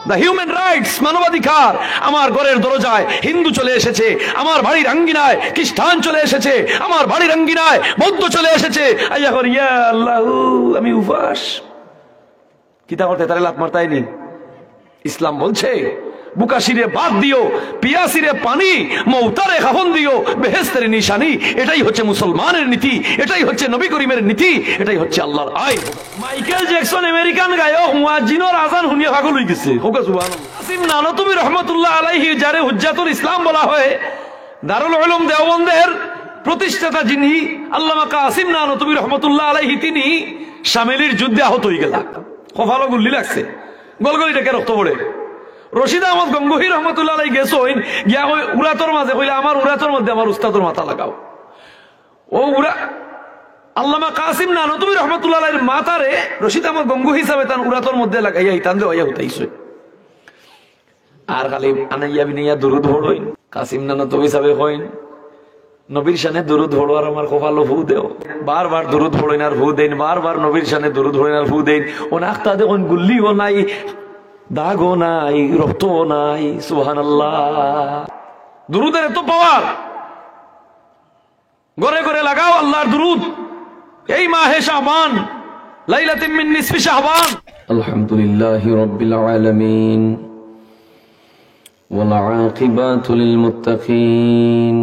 The human rights, মানবাধিকার। আমার ঘরের দরজায় হিন্দু চলে এসেছে, আমার বাড়ির আঙ্গিনায় খ্রিস্টান চলে এসেছে, আমার বাড়ির আঙ্গিনায় বৌদ্ধ চলে এসেছে। আইয়া কর ইয়া আল্লাহ, আমি উপাস কিতা করতে তারে লাত মারতাইনি। ইসলাম বলছে বুকাশিরে বাদ দিও, পিয়াসিরে পানি, মৌতারে খাফন দিও, বেহেশতের নিশানি। এটাই হচ্ছে মুসলমানের নীতি, এটাই হচ্ছে নবী করিমের নীতি, এটাই হচ্ছে আল্লাহর আইন। মাইকেল জ্যাকসন আমেরিকান গায়ক মুয়াজ্জিনের আযান শুনিয়া পাগল হয়ে গেছে। হোক সুবহানাল্লাহ। কাসিম নানতুবি রহমাতুল্লাহ আলাইহি, যারে হুজ্জাতুল ইসলাম বলা হয়, দারুল উলুম দেওবন্দের প্রতিষ্ঠাতা যিনি আল্লামা কাসিম নানতুবি রহমাতুল্লাহ আলাইহি, তিনি শামেলির যুদ্ধে আহত হয়ে গেলেন। কপালে গুল্লি লাগছে, গলগলি থেকে রক্ত পড়ে। রশিদ আহমদ গঙ্গোহী রহমতুল্লাহ আলাইহি গেছেন, গিয়া ওই উরাতর মাঝে কইলে আমার উরাতর মধ্যে আমার উস্তাদর মাথা লাগাও। ও উরা আল্লামা কাসিম নানতুবি রহমতুল্লাহ আলাইহির মাথারে রশিদ আহমদ গঙ্গোহী হিসাবে তার উরাতর মধ্যে লাগাইয়া ইতান দে হইয়া হইতাইছে। আর খালি আনাইয়া বিনাইয়া দুরুদ পড়ইন, কাসিম নানতুবি হিসাবে হইন, নবীর শানে দুরুদ পড়ো আর আমার কপালে ফু দেও। বারবার দুরুদ পড়েন আর ফু দেন, বারবার নবীর শানে দুরুদ পড়েন আর ফু দেন। ও নাখতা দেখুন গুল্লিও নাই, দাগও নাই, রক্তও নাই। সুবহানাল্লাহ। দুরুদের এত পাওয়ার, ঘরে ঘরে লাগাও আল্লাহর দুরুদ। এই মাহে শাবান, লাইলাতুম মিন নিসফি শাবান। আলহামদুলিল্লাহি রাব্বিল আলামিন ওয়াল আকিবাতু লিল মুত্তাকিন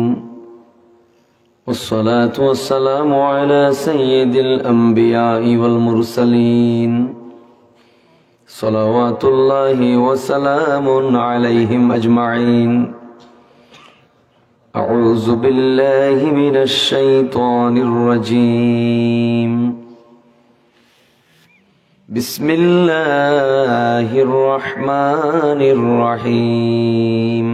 والصلاة والسلام على سيد الأنبياء والمرسلين صلوات الله وسلام عليهم أجمعين أعوذ بالله من الشيطان الرجيم بسم الله الرحمن الرحيم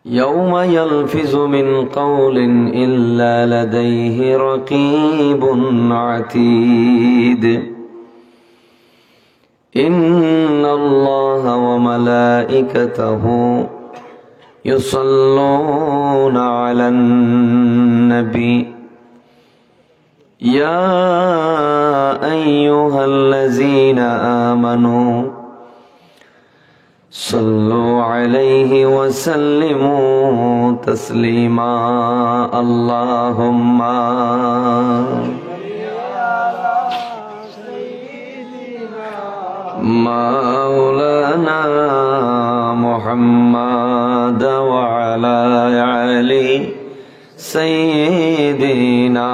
يوم يلفظ من قول إلا لديه رقيب عتيد إن الله وملائكته يصلون على النبي يا أيها الذين آمنوا صلوا عليه وسلموا تسليما اللهم مولانا محمد وعلى آل سيدنا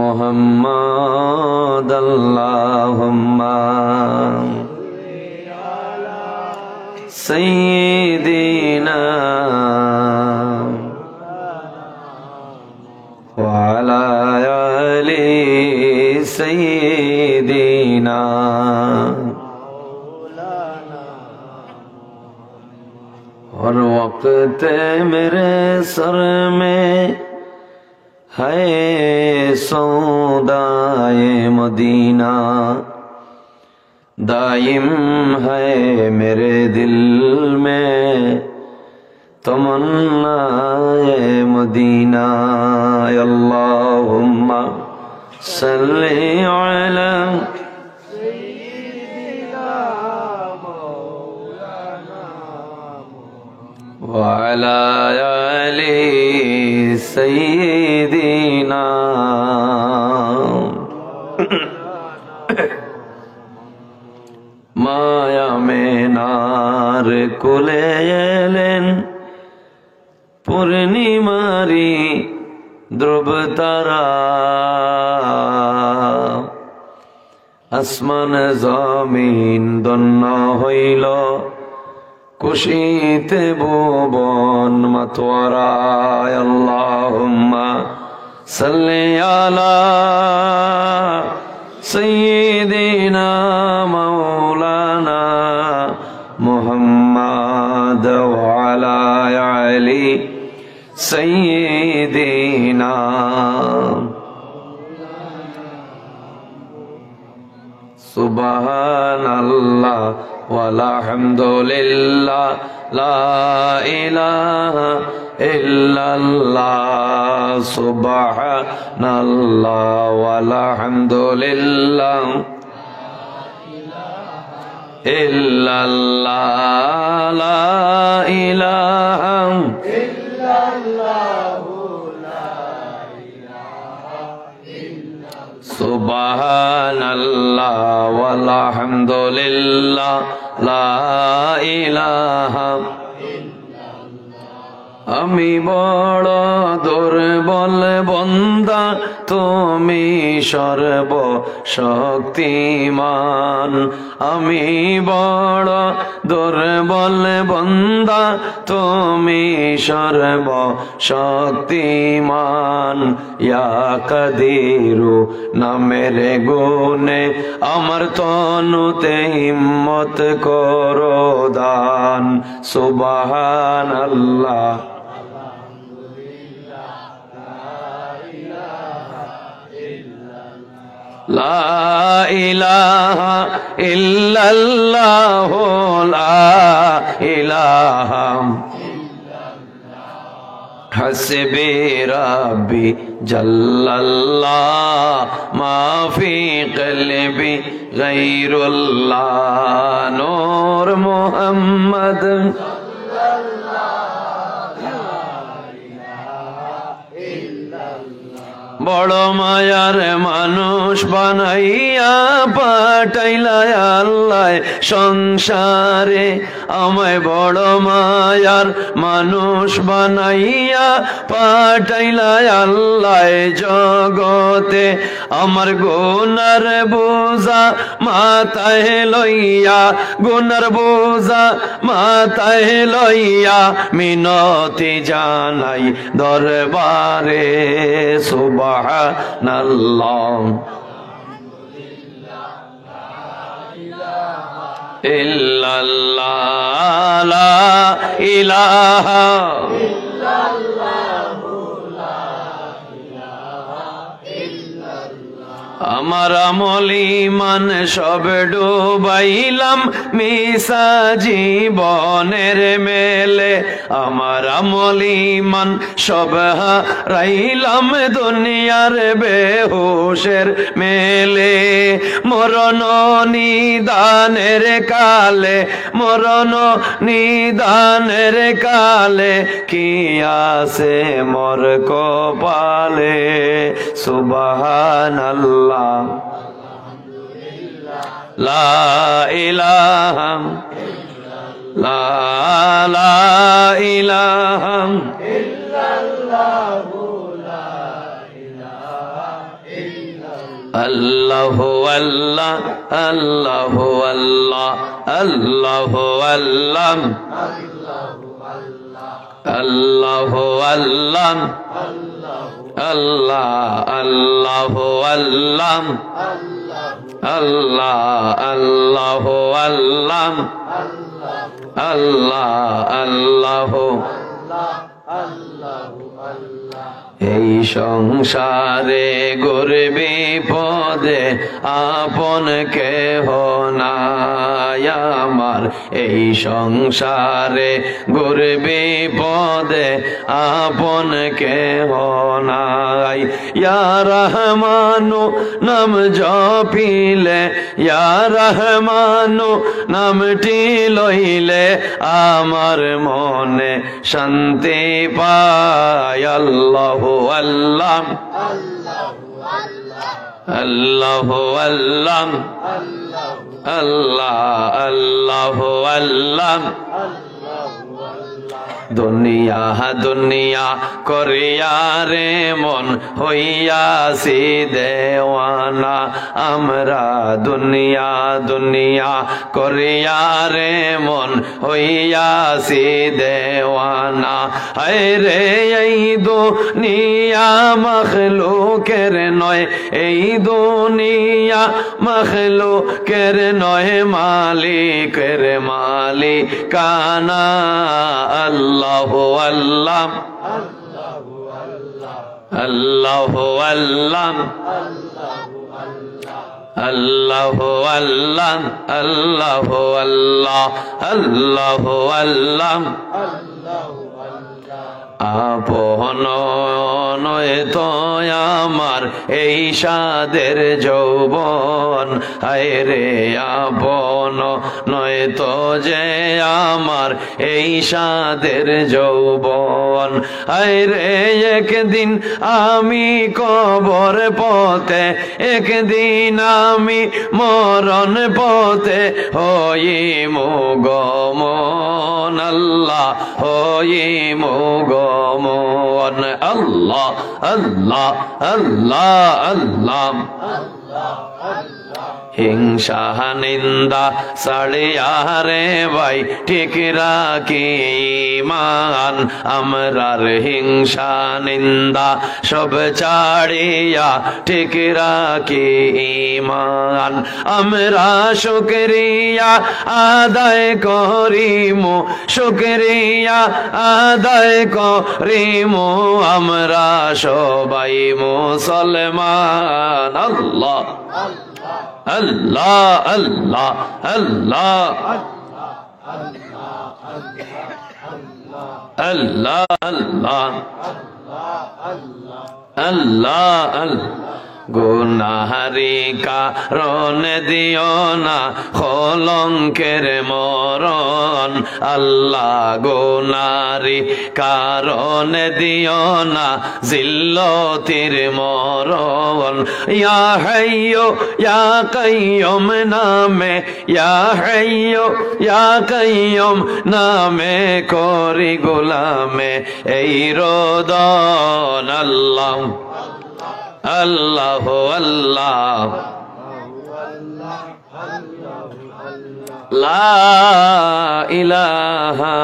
محمد اللهم سيدنا وعلى آل سيدنا हर वक्त मेरे सर में है सौदाए मदीना दायम है मेरे दिल में तमन्नाए मदीना अल्लाहुम्मा सल्ली अला وعلى آل سيدنا মায়া মেনার কোলে এলেন পূর্ণিমারি ধ্রুব তারা আসমান জমিন দন্ন হইল খুশিতে ভুবন মাতোয়ারা আল্লাহুম্মা সাল্লি আলা সাইয়্যিদিনা মাওলানা মুহাম্মদ ওয়া আলা আলি সাইয়্যিদিনা সুবহানাল্লাহ ওয়ালহামদুলিল্লাহ লা ইলাহা ইল্লাল্লাহ সুবহানাল্লাহ ওয়ালহামদুলিল্লাহ ইল্লাল্লাহ লা ইলাহা সুবহানাল্লাহ ওয়ালহামদুলিল্লাহ লা ইলাহা আমি বড় দুর্বল বান্দা তুমি সর্ব শক্তিমান আমি বড় দুর্বল বান্দা তুমি সর্ব শক্তিমান ইয়া কাদিরু নামের গুণে আমার তনুতে হিম্মত করো দান সুবহানাল্লাহ লা ইলাহা ইল্লাল্লাহ লা ইলাহা হাসবি রাব্বি জাল্লাল্লাহ মা ফি কলবি গায়রুল্লাহ নূর মুহাম্মদ বড় মায়ার মানুষ বানাইয়া পাঠাইলা আল্লাহ সংসারে আমায় বড় মায়ার মানুষ বানাইয়া পাঠাইলা আল্লাহ জগতে আমার গুনার বোঝা মাথায় লইয়া গুনার বোঝা মাথায় লইয়া মিনতি জানাই দরবারে সুবহানাল্লাহ ইল্লাল্লাহ লা ইলাহা আমার আমল ঈমান সব ডুবাইলাম মিশা জীবনের মেলে আমার আমল ঈমান সব হারাইলাম দুনিয়ার বেহুশের মেলে মরণ নিদানের কালে মরণ নিদানের কালে কি আছে মোর কপালে সুবহানাল্লাহ লা ইলাহা লা লা ইলাহা ইল্লাল্লাহু লা ইলাহা ইল্লাল্লাহু আল্লাহ আল্লাহু আল্লাহ আল্লাহু আল্লাহ আল্লাহু আল্লাহ আল্লাহ আল্লাহু আল্লাহ আল্লাহ আল্লাহু আল্লাহ আল্লাহ আল্লাহু এই সংসারে গুরে বিপদে আপন কেহ নাই আমার এই সংসারে গুরে বিপদে আপন কেহ নাই ইয়া রহমানু নাম জপিলে ইয়া রহমানু নামটি লইলে আমার মনে শান্তি পায় আল্লাহু আল্লাহ আল্লাহু আল্লাহ আল্লাহ আল্লাহু আল্লাহ দুনিয়া দুনিয়া করিয়া রে মন হইয়াছি দেওয়ানা আমরা দুনিয়া দুনিয়া করিয়া রে মন হইয়াছি দেওয়ানা হায় রে এই দুনিয়া মখলুকের নয় এই দুনিয়া মখলুকের নয় মালিকের মালিকানা আল্লাহু আল্লাহ আল্লাহু আল্লাহ আল্লাহু আল্লাহ আল্লাহু আল্লাহ আল্লাহু আল্লাহ আপন নয় তো আমার এই সাদের যৌবন, হায় রে আপন নয় তো যে আমার এই সাদের যৌবন। হায় রে একদিন আমি কবর পথে, একদিন আমি মরণ পথে হইমু গমন, আল্লাহ হইমু গমন। আল্লাহ আল্লাহ আল্লাহ আল্লাহ। হিংসা নিন্দা সাড়িয়া রে ভাই ঠিক রাখি ঈমান, আমরার হিংসা নিন্দা সব ছাড়িয়া ঠিক রাখি ঈমান। আমরা শুকরিয়া আদায় করিমু, শুকরিয়া আদায় করিমু, আমরা সবাই মুসলমান। আল্লাহ আল্লাহ আল্লাহ আল্লাহ আল্লাহ আল্লাহ আল্লাহ আল্লাহ। গুনাহারি কারণ দিও না কলঙ্কের মরণ, আল্লাহ গুনারি কারণ দিও না জিল্লতির মরণ। ইয়া হাইয়্যু ইয়া কাইয়্যুম নামে, ইয়া হাইয়্যু ইয়া কাইয়্যুম নামে করি গোলামে এই রোদন। আল্লাহ আল্লাহ আল্লাহ লা ইলাহা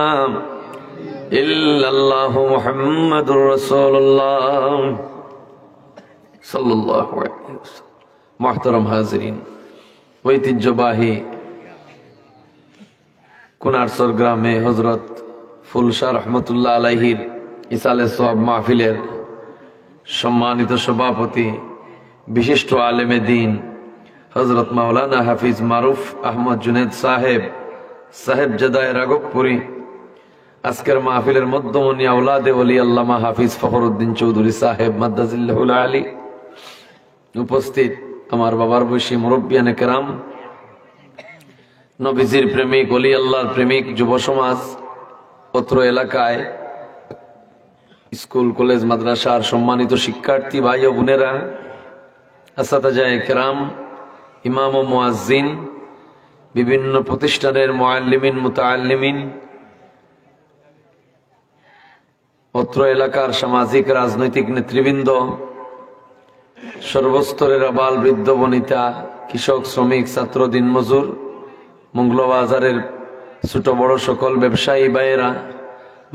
ইল্লাল্লাহু মুহাম্মাদুর রাসূলুল্লাহ সাল্লাল্লাহু আলাইহি ওয়াসাল্লাম। মুহতারাম হাজিরিন, ঐতিহ্যবাহী কুনারসর গ্রামে হযরত ফুলশাহ রহমতুল্লাহ আলাইহির ইসালে সওয়াব মাহফিলের সম্মানিত সভাপতি বিশিষ্ট আলেমে দ্বীন হযরত মাওলানা হাফিজ মারুফ আহমদ জুনেদ সাহেবজাদায়ে রাঘবপুরী, আজকের মাহফিলের মধ্যমণি আওলাদে ওলি আল্লামা হাফিজ ফখরুদ্দিন চৌধুরী সাহেব মাদ্দাজিল্লাহুল আলী, উপস্থিত আমার বাবার বয়সী মুরব্বিয়ানে কেরাম, নবীজির প্রেমিক ওলি আল্লাহর প্রেমিক যুব সমাজ, অত্র এলাকায় স্কুল কলেজ মাদ্রাসার সম্মানিত শিক্ষার্থী ভাই ও বোনেরা, আসাতাজায়ে কেরাম, ইমাম ও মুয়াজ্জিন, বিভিন্ন প্রতিষ্ঠানের মুআল্লিমিন মুতাআল্লিমিন, অত্র এলাকার সামাজিক রাজনৈতিক নেতৃবৃন্দ, সর্বস্তরের আবাল বৃদ্ধ বনিতা, কৃষক শ্রমিক ছাত্র দিনমজুর, মঙ্গলবাজারের ছোট বড় সকল ব্যবসায়ী ভাইয়েরা,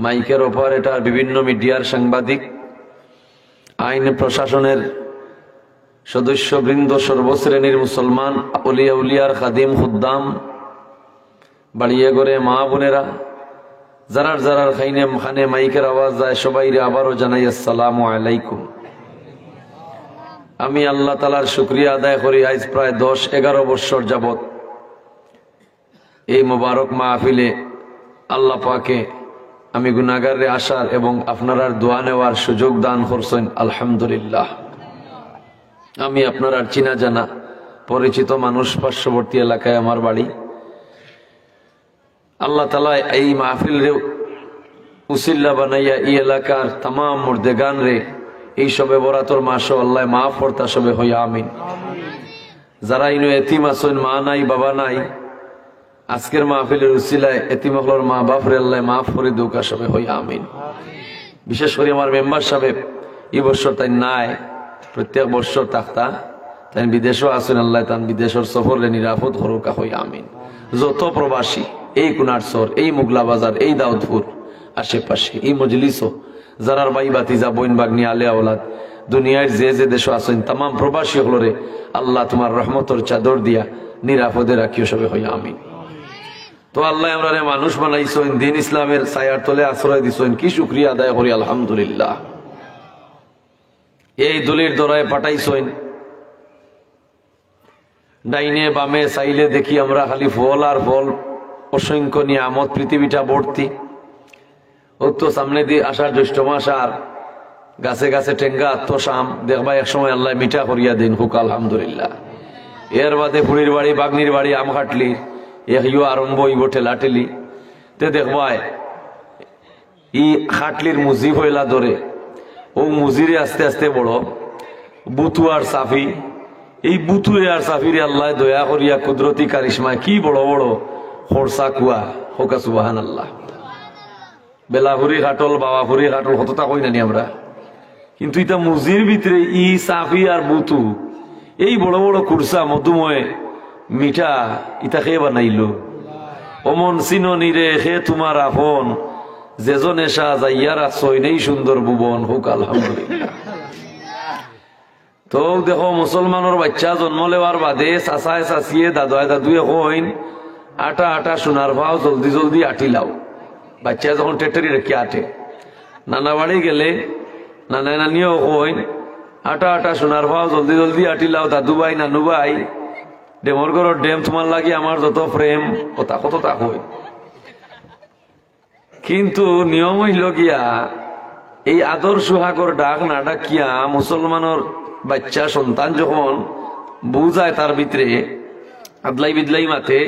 মাইকের অপারেটর, বিভিন্ন মিডিয়ার সাংবাদিক, আইন প্রশাসনের সদস্যবৃন্দ, সর্বশ্রেণীর মুসলমান আউলিয়া উলিয়ার খাদিম খুদ্দাম, বাড়িয়ে গড়ে মা বোনেরা, যারার যারার খানে মাইকের আওয়াজ যায় সবাইরে আবারও জানাই আসসালামু আলাইকুম। আমি আল্লাহ তাআলার শুকরিয়া আদায় করি, আজ প্রায় 10-11 বছর যাবত এই মোবারক মাহফিলে আল্লাহ পাকে আমি গুনাহগারে আসার এবং আপনার দোয়া নেওয়ার সুযোগ দান করছেন। আলহামদুলিল্লাহ। আমি আপনার চিনা জানা পরিচিত মানুষ, পার্শ্ববর্তী এলাকায় আমার বাড়ি। আল্লাহ তাআলা এই মাহফিল উসিল্লা বানাইয়া এই এলাকার তাম মুর্দেগান রে এই সবে বরাতর মাস আল্লাহ মাফ করতা সবে হইয়া আমিন। যারা ইনু এতিম আছেন, মা নাই বাবা নাই, আজকের মাহফিলের উসিলায় এতিম হলর মা বাপ রে আল্লাহ মাফ করে দুকা সবে হইয়া আমিন। বিশেষ করে আমার মেম্বার সাহেব এই বছর তাই নাই, প্রত্যেক বছর থাকতা তাই বিদেশও আছেন, আল্লাহ তান বিদেশের সফরে নিরাপদ হরকা হইয়া আমিন। যত প্রবাসী এই কুনারসর, এই মুগলা বাজার, এই দাউদপুর আশেপাশে, এই মজলিসও যারার ভাই বাতিজা বোন বাগনি আলে আওলাদ দুনিয়ার যে যে দেশ আছেন তাম প্রবাসী হলরে আল্লাহ তোমার রহমতর চাদর দিয়া নিরাপদে রাখিও সবে হইয়া আমিন। তো আল্লাহ আমরা মানুষ বানাইছেন, দিন ইসলামের ছায়ার তলে আশ্রয় দিছেন, কি শুকরিয়া আদায় করি আলহামদুলিল্লাহ। এই দলির দরায় পাঠাইছেন, ডাইনে বামে চাইলে দেখি আমরা খালি ফল আর ফল, অসংখ্য নিয়ামত, পৃথিবীটা ভর্তি। ও তো সামনে দিয়ে আসার জ্যৈষ্ঠ মাস আর গাছে গাছে টেঙ্গা আত্মসাম দেখবা একসময় আল্লাহ মিঠা করিয়া দিন হুক আলহামদুলিল্লাহ। এর বাদে ফুড়ির বাড়ি বাগনির বাড়ি আম খাটলি ইউ আরম্ভ হইব ঠেলা ঠেলি তে দেখবাই ই খাটলির মুজি হইলা ধরে ও মুজিরে আস্তে আস্তে বড় বুতু আর সাফি এই বুতুরে আর সাফিরে আল্লাহ দয়া করিয়া কুদরতি কারিশমায় কি বড় বড় খরসা কুয়া হোকা সুবাহান আল্লাহ। বেলাভুরি কাটল বাবাভুরি কাটল কতটা কই নানি আমরা, কিন্তু এটা মুজির ভিতরে ই সাফি আর বুতু এই বড় বড় কুরসা মধুময় মিঠা ইটা খেয়ে বানাইলো। অমন সিননি রে খে তোমার আপন যেজন এসা যাইয়ার আছই নেই সুন্দর ভুবন হোক আলহামদুলিল্লাহ। তো দেখো মুসলমানের বাচ্চা জন্ম লেওয়ার বাদে চাচায় চাচিয়ে দাদায় দাদুয়ে কইন আটা আটা সোনার ভাও জলদি জলদি আটি লাও। বাচ্চা যখন টেটারি রেখে আটে, নানা বাড়ি গেলে নানা নানিও কইন আটা আটা সোনার ভাও জলদি জলদি আটি লাও। দাদু ভাই নানু ভাই ডেমর ঘরের ডেম তোমার লাগি আমার যত প্রেম কথা কতটা কই, কিন্তু নিয়ম হইল গিয়া এই আদর সুহাগর ডাক না ডাকিয়া মুসলমানের বাচ্চা সন্তান যখন বুঝায় তার ভিতরে আদলাই বিদলাই মাতে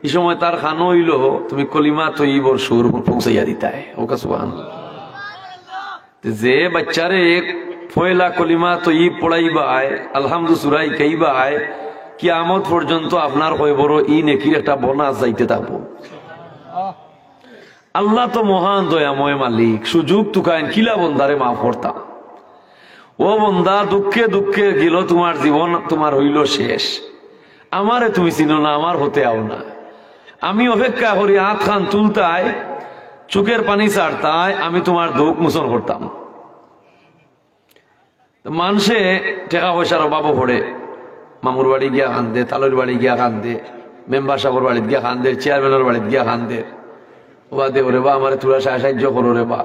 এই সময় তার খানো হইল তুমি কলিমা তৈবর সুর পৌঁছাইয়া দিতায় ওকা সুবহানাল্লাহ। যে বাচ্চারে পয়লা কলিমা তৈব পড়াইবায় আলহামদু সুরাই খাইবায় কিয়ামত পর্যন্ত আপনার কয়বর ই নেকির একটা বোনাস যাইতে থাকবো। আল্লাহ তো মহান দয়াময় মালিক, সুযোগ তুকাইন কিলা বন্দারে মাফ করতাম। ও বন্দা দুঃখে দুঃখে গেল তোমার জীবন, তোমার হইল শেষ, আমারে তুমি চিনো না, আমার হতে আও না। আমি অপেক্ষা করি হাত খান তুলতায় চোখের পানি ছাড়তায় আমি তোমার দুঃখ মোচন করতাম। মানুষে টাকা পয়সার অভাবও পড়ে, মামুর বাড়ি গিয়া কান্দে, তালুর বাড়ি গিয়া কান্দে, মেম্বার সাহেবের বাড়িতে গিয়া কান্দে, চেয়ারম্যানের বাড়িতে গিয়া কান্দে, ওবা দে ওরে বা আমার তোরা সাহায্য করো রে বা।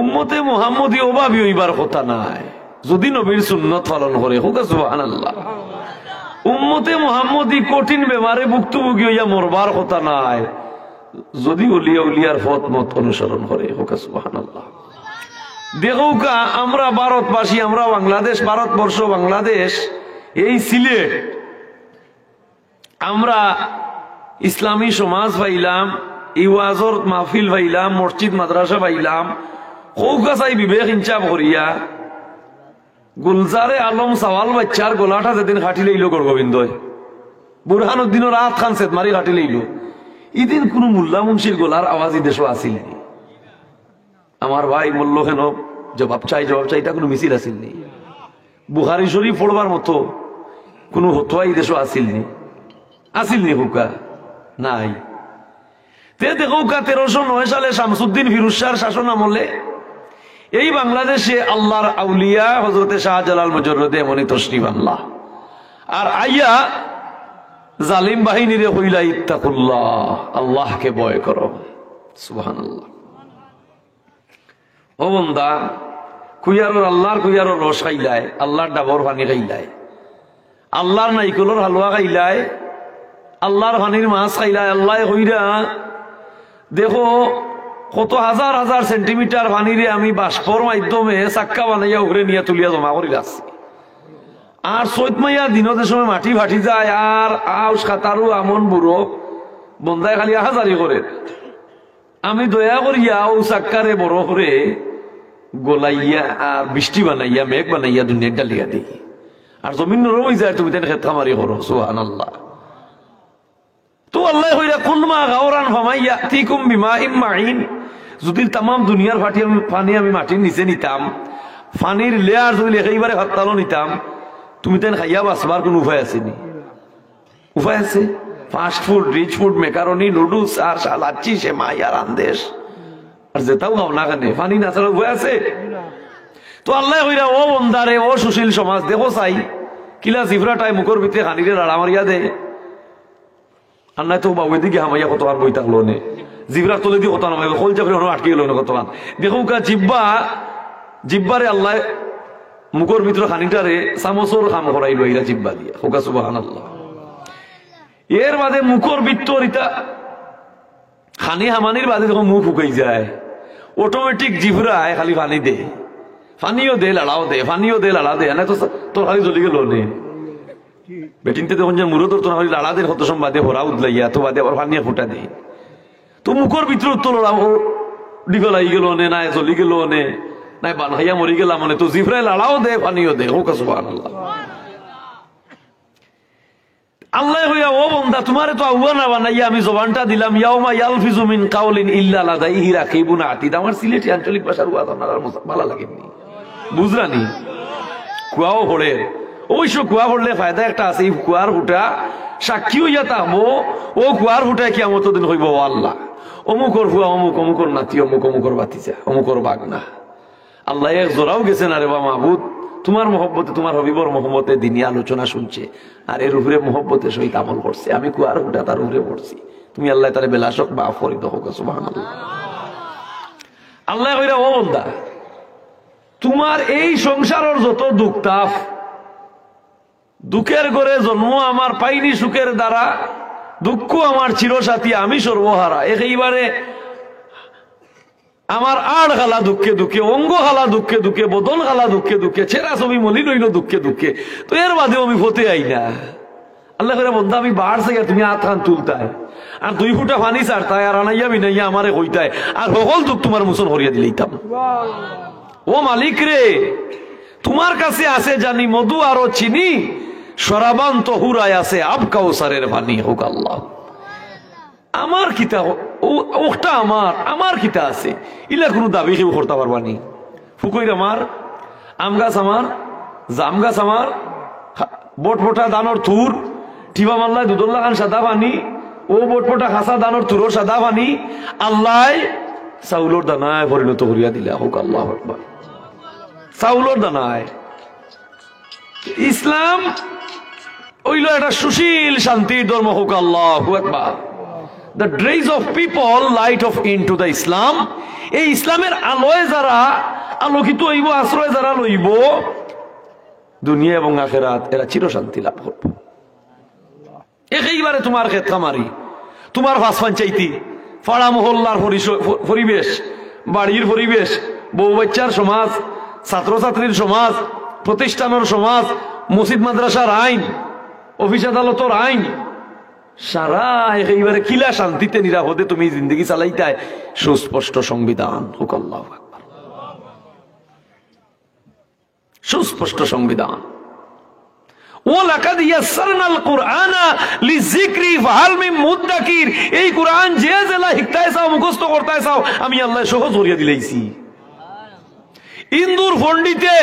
উম্মতে মুহাম্মদী অভাবী হইবার কথা নাই যদি নবীর সুন্নত পালন করে হোক সুবহানাল্লাহ। উম্মতে মুহাম্মদী কঠিন বেমারে ভুক্তভোগী হইয়া মরবার কথা নাই যদি উলিয়া উলিয়ার পথ মত অনুসরণ করে হোক সুবহানাল্লাহ। দেখৌকা আমরা ভারতবাসী, আমরা বাংলাদেশ, ভারতবর্ষ বাংলাদেশ, এই সিলেট আমরা ইসলামী সমাজ পাইলাম, ইওয়াজর মাহফিল পাইলাম, মসজিদ মাদ্রাসা পাইলাম, কৌকাছাই বিবেক ইনসাফ করিয়া গুলজারে আলম সওয়াল বাচ্চার গোলাটা যেদিন খাটি লইল গড়গোবিন্দ বুরহানুদ্দিনের রাত খান সেত মারি খাটি লইল, ইদিন কোন মোল্লা মুন্সির গোলার আওয়াজ দেশ আসিল নি। আমার ভাই মল্ল কেন জবাব চাই এটা কোনো মিছিল আসিল নি। বুখারি শরীফ পড়বার মতো কোন হতোয়া এই দেশ আসিল নি হুকা নাই। তে দেখো 1309 সালে শামসুদ্দিন ফিরোজ শাহর শাসন আমলে এই বাংলাদেশে আল্লাহর আউলিয়া হযরতে শাহজালাল মুজররদে এমনি তশরিফ আনলা আর আইয়া জালিম বাহিনীরে কইলা ইত্তাকুল্লাহ, আল্লাহকে ভয় করো। সুবহানাল্লাহ। ও বান্দা কুইয়ারর আল্লাহর কুইয়ারর রস খাইলায়, আল্লাহর ডাবর পানি খাইলায়, আল্লাহর নাইকলর হালুয়া খাইলায়, আল্লাহর পানির মাছ খাইলায়। আল্লাহ কইরা দেখো কত হাজার হাজার সেন্টিমিটার পানিরে আমি বাষ্পর মাধ্যমে চাক্কা বানাইয়া উগরে নিয়ে তুলিয়া জমা করি রাখছি। আর চৈত মাইয়া দিনতে সময় মাটি ফাটি যায় আর আউস খাতারু আমন বুড়ো বন্দায় খালি আহাজারি করে। আমি দয়া করিয়া ও চাক্কারে বড় করে গোলাইয়া আর বৃষ্টি বানাইয়া মেঘ বানাইয়া দুনিয়ার ডালিয়া দিই আর জমিন নরম হয়ে যায়, তুমি তেন খেত খামারি করো। সুবহানাল্লাহ। তো আল্লাহ কইরা কুলমা গাওরান ফামাইয়া তিকুম বিমা ইম্মাইন, যদি তামাম দুনিয়ার পানি আমি মাটির নিচে নিতাম, পানির লেয়ার যদি একেবারে হত্যালো নিতাম, তুমি তেন খাইয়া বাঁচবার কোন উপায় আছে নি? উপায় আছে? Fast food, rich food, macaroni, noodles আর লাচ্ছি সেমাই আর আন্দেশ আর যেটাও খাও না কেন, পানি না ছাড়া উপায় আছে? তো আল্লাহ কইরা ও বন্দারে, ও সুশীল সমাজ দেখো চাই কিলা জিভরাটাই মুখর ভিতরে খানিরে রাড়া মারিয়া দে আর নাই তো বাবু দিকে হামাইয়া কত আর বই থাকলো নে জিভরা তোলে দিয়ে কত নামাই খোল চাকরি আটকে গেল না কতক্ষণ। দেখো জিব্বারে আল্লাহ মুখর ভিতরে খানিটারে চামচর কাম করাইল এরা জিব্বা দিয়ে হোকা সুবহানাল্লাহ। এর বাদে মুখর ভিতর ইটা খানি হামানির বাদে যখন মুখ শুকাই যায় অটোমেটিক জিভরায় খালি পানি দে, পানিও দে লাড়াও দে, পানিও দে লাড়া দে, না তো তোর খালি জ্বলি গেল নে বেটিনতে তখন যে মুরো তোর তোর খালি লাড়া দে, কত সম বাদে ভরা উদলাইয়া তো বাদে আবার পানিয়া ফুটা দে, তো মুখর ভিতরে তোর ডিগলাই গেল নে, না জ্বলি গেল নে, নাই বান খাইয়া মরি গেলাম মানে, তো জিভরায় লাড়াও দে পানিও দে। হোক সুবহানাল্লাহ। আল্লাহ হইয়া ও বন্দা তোমারে তো আউয়া না বানাইয়া আমি জবানটা দিলাম, ইয়াউমা ইয়ালফিজু মিন কাউলিন ইল্লা লাদাইহি রাকিবুন আতীদ। আমার সিলেটি আঞ্চলিক ভাষার ওয়াজ আপনার ভালো লাগেনি, বুঝলানি? কুয়াও পড়ে, অবশ্য কুয়া পড়লে ফায়দা একটা আছে, এই কুয়ার ফুটা সাক্ষী হইয়া থাকবো, ও কুয়ার ফুটায় কি আমার দিন হইব ও আল্লাহ অমুকর ফুয়া অমুক, অমুকর নাতি অমুক, অমুকর বাতিজা, অমুকর বাগনা। আল্লাহ এক জোরাও গেছেন, আরে বা মাহবুদ তোমার মহব্বতে, তোমার হবিবর মহব্বতে দিনী আলোচনা শুনছে, আর এর উপরে মহব্বতের সহিত আমল করছে, আমি কুয়ার ফুটা তার উপরে পড়ছি, তুমি আল্লাহ তারে বেলাসক বা ফরিদ হোক সুবহানাল্লাহ। আল্লাহ কইরা ও বন্দা তোমার এই সংসারের যত দুঃখ তাপ, দুঃখের ঘরে জন্ম আমার পাইনি সুখের দ্বারা, দুঃখ আমার চিরসাথী আমি সর্বহারা, এইবারে আমার আড় খালা দুঃখে দুঃখে, অঙ্গ খালা দুঃখে দুঃখে, বদন খালা দুঃখে দুঃখে, ছেঁড়া ছবি মলি রইল দুঃখে দুঃখে, তো এর বাদেও আমি ফতে আই না। আল্লাহ করে বন্ধা আমি বাড় থেকে তুমি হাত খান তুলতায়, আর 2 ফুটা পানি ছাড়তায়, আর আনাইয়া বিনাইয়া আমারে হইতায়, আর সকল দুঃখ তোমার মুসন হরিয়া দিলেইতাম। ও মালিক রে, তোমার কাছে আছে জানি মধু আরো চিনি, সরাবান তহুরায় আছে আব কাউসারের পানি। হোক আল্লাহ। আমার কিতা ওটা আমার কিতা আছে, ইলা কোনো দাবি কেউ করতে পারবানি। ফুকইর আমার, আম গাছ আমার, জাম গাছ আমার, বটফোটা দানর থুর, টিবা মাল্লায় দুদুল্লাহ খান সাদা পানি, ও বটফোটা খাসা দানর থুরো সাদা পানি, আল্লাহ চাউলর দানায় পরিণত করিয়া দিলা। হোক আল্লাহ আকবার। চাউলর দানায় ইসলাম ওইল একটা সুশীল শান্তির ধর্ম। হোক আল্লাহু আকবার। The rays of people light of into the Islam. এই ইসলামের আলোয় যারা আলোকিত হইব, আশ্রয় যারা লইব, দুনিয়া এবং আখিরাত এরা চিরশান্তি লাভ করবে। এইবারে তোমার ক্ষেত খামারি, তোমার ভাস পঞ্চায়েতি, পাড়া মহল্লার পরিবেশ, বাড়ির পরিবেশ, বউ বাচ্চার সমাজ, ছাত্রছাত্রীর সমাজ, প্রতিষ্ঠানের সমাজ, মসজিদ মাদ্রাসার আইন, অফিস আদালতের আইন, সারা এইবারে কিলা শান্তিতে নিরাপদে তুমি জিন্দগি চালাইতায় সুস্পষ্ট সংবিধান। হোক আল্লাহু আকবার। সুস্পষ্ট সংবিধান। ওয়ালাকাদ ইয়াসসারনাল কুরআনা লিযিকরি ফাহাল মিন মুদ্দাকির। এই কুরআন যে জেলা শিখতায় চাও, মুখস্থ করতায় চাও, আমি আল্লাহ সহজ করিয়া দিলাইছি। ইন্দুর ফন্ডিতে,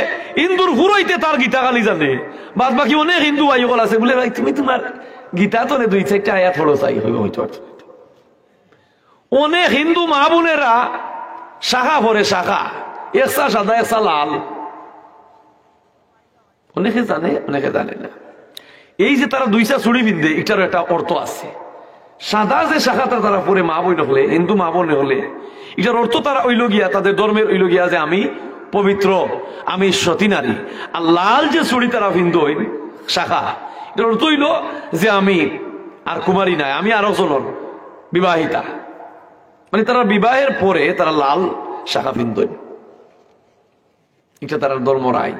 ইন্দুর ফুরইতে তার গীতা খালি জানে, বাদ বাকি অনেক হিন্দু ভাই সকল আছে বলে, ভাই তুমি তোমার গীতা তো 2-4টা আয়াত পড়ো চাই হইব হইতো। অনেক হিন্দু মা বোনেরা শাখা পরে, শাখা একসা সাদা একসা লাল, অনেকে জানে অনেকে জানে না। এই যে তারা 2টা চুড়ি পিন্ধে, এটারও একটা অর্থ আছে। সাদা যে শাখাটা তারা পরে মা বোন হলে, হিন্দু মা বোন হলে, এটার অর্থ তারা ওইল গিয়া, তাদের ধর্মের ওইল গিয়া যে আমি পবিত্র, আমি সতী নারী। আর লাল যে চুড়ি তারা পিন্ধ শাখা, এটার অর্থ হইল যে আমি আর কুমারী নাই, আমি আরো জনের বিবাহিতা। মানে তারা বিবাহের পরে তারা লাল শাখা পিন্ধ, এটা তারা ধর্মের আইন।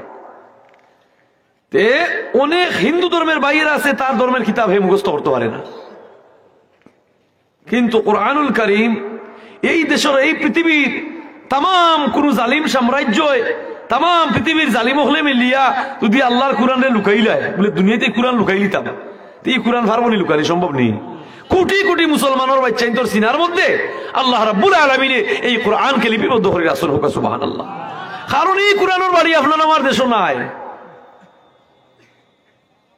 অনেক হিন্দু ধর্মের বাইরে আছে, তার ধর্মের কিতাব হে মুখস্থ করতে পারে না। কিন্তু কোরআনুল কারীম এই দেশের, এই পৃথিবীর তাম কোন জালিম সাম্রাজ্য, তাম পৃথিবীর জালিম হলে মিলিয়া যদি আল্লাহর কোরআনে লুকাইলায়, বলে দুনিয়াতে কোরআন লুকাই লিতাম, এই কোরআন ফারবনি লুকানি সম্ভব নেই। কোটি কোটি মুসলমানের বাচ্চা তোর সিনার মধ্যে আল্লাহ রাব্বুল আলামিন এই কোরআনকে লিপিবদ্ধ করে রাসূল হোক সুবহানাল্লাহ। কারণ এই কোরআনের বাড়ি আপনার আমার দেশ নাই।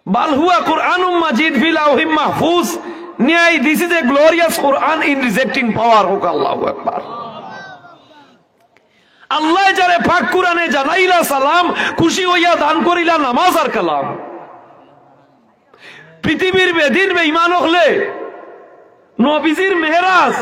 বাল হুয়া কুরআনুম মাজিদ ফি লাউহিম মাহফুজ। ন্যায়, this is a glorious Quran in rejecting power. হোক আল্লাহু আকবার। আল্লাহ যারে পাক কোরআনে জানাইলা সালাম, খুশি হইয়া দান করিলা নামাজ আর কালাম। পৃথিবীর বেদিন বেঈমান হলে নবীজির মেহরাজ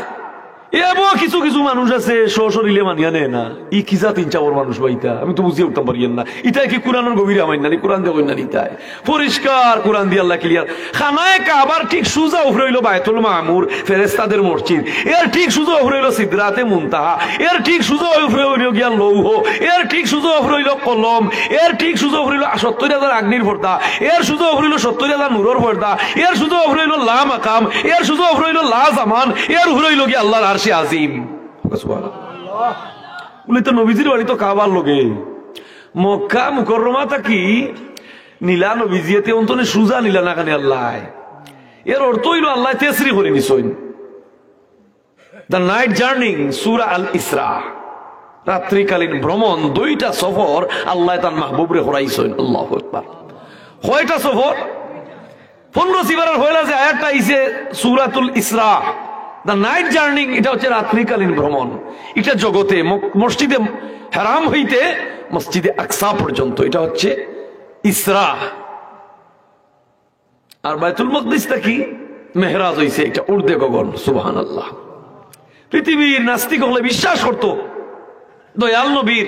এমন কিছু কিছু মানুষ আছে সশরীরে মানিয়া নেয় না। ই কিসা তিন চাবর মানুষ বাইতা, আমি তো বুঝিয়ে উঠতাম পারিয়েন না। ইটাই কি কোরআনের গভীরে আমার নানি কোরআন দিয়ে না ইতাই পরিষ্কার কোরআন দিয়ে আল্লাহ ক্লিয়ার। খানায় কাবার ঠিক সুজা উফরে হইল বায়তুল মামুর ফেরেশতাদের মসজিদ, এর ঠিক সুজা উফরে হইল সিদরাতে মুনতাহা, এর ঠিক সুজা উফরে হইল গিয়া লৌহ, এর ঠিক সুজা উফরে হইল কলম, এর ঠিক সুজা উফরে হইল 70,000 আগ্নির পর্দা, এর সুজা উফরে হইল 70,000 নূরের পর্দা, এর সুজা উফরে হইল লা মাকাম, এর সুজা উফরে হইল লা জামান, এর উফরে হইল গিয়া আল্লাহর আরশে আজিম। বলে তো নবীজির বাড়ি তো কাবার লগে মক্কা মুকররমা থাকি নীলা নবীজিয়াতে অন্তনে সুজা নীলা না খানে আল্লাহ। এর অর্থ হইল আল্লাহ তেসরি করে নিছইন। দ্য নাইট জার্নি সূরা আল ইসরা, রাত্রিকালীন ভ্রমণ, 2টা সফর আল্লাহ তার মাহবুবরে করাইছেন। আল্লাহু আকবার। কয়টা সফর? 15 সিবারের হইলা যে আয়াতটা আইছে সূরাতুল ইসরা, দ্য নাইট জার্নি, এটা হচ্ছে রাত্রিকালীন ভ্রমণ। এটা জগতে মসজিদে হারাম হইতে মসজিদে আকসা পর্যন্ত, এটা হচ্ছে ইসরা। আর বাইতুল মাকদিসটা কি মেহরাজ হইছে, এটা উর্দে গগন। সুবহানাল্লাহ। পৃথিবীর নাস্তিক হলে বিশ্বাস করত দয়াল নবীর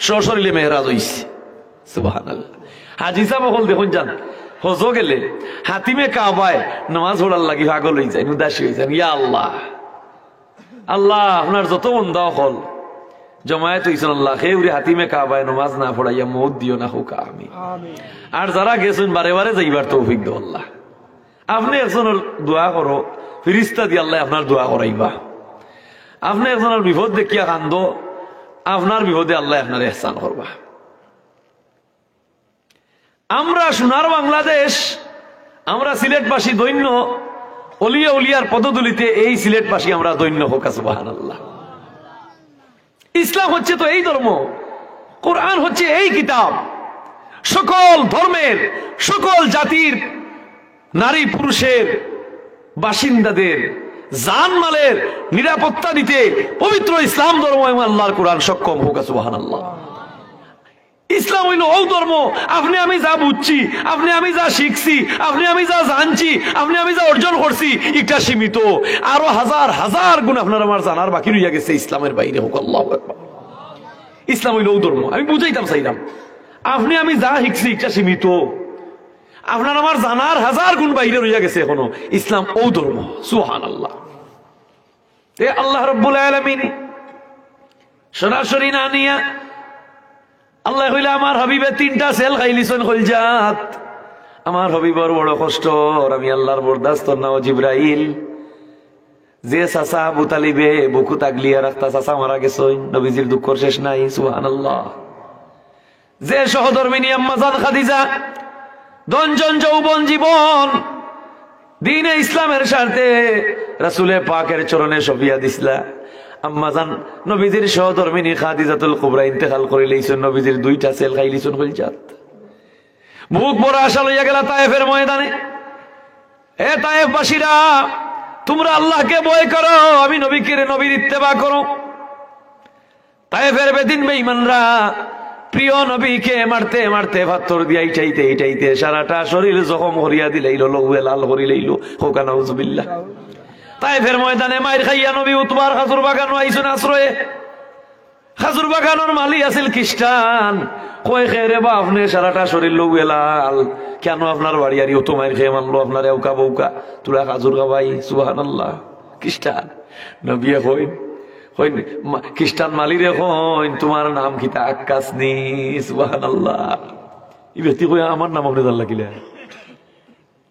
সশরীরে মেহরাজ হইছে। সুবহানাল্লাহ। হাজি সাহেব হল দেখুন যান হজ গেলে হাতিমে কাবায় নামাজ পড়ার লাগি পাগল হয়ে যায়, উদাসী হয়ে যায়। ইয়া আল্লাহ, আল্লাহ আপনার যত বন্ধা হল জমায়েত হইছেন আল্লাহ, খেউরি হাতিমে কাবায় নামাজ না পড়াইয়া মৌত দিও না হোক আমি। আর যারা গেছেন বারে বারে যাইবার তৌফিক দাও আল্লাহ। আপনি একজনের দোয়া করো, ফিরিস্তা দিয়ে আল্লাহ আপনার দোয়া করাইবা। আপনি একজনের বিপদ দেখিয়া কান্দ, আপনার বিপদে আল্লাহ আপনার ইহসান করবা। আমরা সোনার বাংলাদেশ, আমরা সিলেটবাসী দৈন্য, অলিয়া উলিয়ার পদদলিতে এই সিলেটবাসী আমরা দৈন্য হোক। সুবহানাল্লাহ। ইসলাম হচ্ছে তো এই ধর্ম, কোরআন হচ্ছে এই কিতাব। সকল ধর্মের, সকল জাতির, নারী পুরুষের, বাসিন্দাদের জানমালের নিরাপত্তা দিতে পবিত্র ইসলাম ধর্ম এবং আল্লাহর কোরআন সক্ষম হোক। সুবহানাল্লাহ। ইসলাম হইল ও ধর্ম, আপনি আমি যা বুঝছি, আপনি আমি যা শিখছি, আপনি আমি যা জানছি, আপনি আমি যা অর্জন করছি, এটা সীমিত। আরো হাজার হাজার গুণ আপনার আমার জানার বাকি রইয়া গেছে ইসলামের বাইরে হোক। আল্লাহু আকবার। ইসলাম হইল ও ধর্ম, আমি বুঝাইতাম চাইলাম, আপনি আমি যা শিখছি এটা সীমিত, আপনার আমার জানার হাজার গুণ বাইরে রইয়া গেছে এখনো। ইসলাম ও ধর্ম। সুবহানাল্লাহ। আল্লাহ রাব্বুল আলামিন সরাসরি না নিয়া আল্লাহ হইলে আমার হাবিবে 3টা সেল খাইলিছেন কলজাত। আমার হাবিবর বড় কষ্ট, আমি আল্লাহর বরদাস্ত না। ও জিবরাইল, যে চাচা আবু তালিবে বুকু তাগলিয়া রাখতা চাচা মারা গেছেন, নবীজির দুঃখর শেষ নাই। সুবহানাল্লাহ। যে সহধর্মিনী আম্মা জান খাদিজা দঞ্জন যৌবন জীবন দ্বীনে ইসলামের স্বার্থে রাসূলে পাকের চরণে সফিয়া দিছিলা। আম্মাজান নবীজির সহধর্মিনী খাদিজাতুল কুবরা ইন্তেকাল করে লইছেন, নবীজির 2টা সেল খাইলিছেন কলজাত। বুক বড় আশা লইয়া গেলা তায়েফের ময়দানে। এ তায়েফবাসীরা, তোমরা আল্লাহকে ভয় করো, আমি নবীকে নবীর ইত্তেবা করো। তায়েফের বেদিন বেঈমানরা প্রিয় নবীকে মারতে মারতে পাথর দিয়া ইটাইতে সারাটা শরীর জখম করিয়া দিলাইল, লৌয়ে লাল করি লইল। হোক নাউজুবিল্লাহ। তায়েফের ময়দানে মাইর খাইয়া নবী উতবার খাজুর বাগানো আইসুন আশ্রয়ে। খাজুর বাগানোর মালি আছিল খ্রিস্টান। কয় খেরে বা আপনি সারাটা শরীর লৌয়ে লাল, কেন আপনার বাড়ি আর তো মাইর খেয়ে মানলো, আপনার এউকা বউকা তুলা খাজুর খাবাই। সুবহানাল্লাহ। খ্রিস্টান নবী কইন হইন, খ্রিস্টান মালিরে হইন তোমার নাম কিতা আক্কাস নি। সুবহানাল্লাহ। এই ব্যক্তি কই আমার নাম আপনি জান লাগিলে,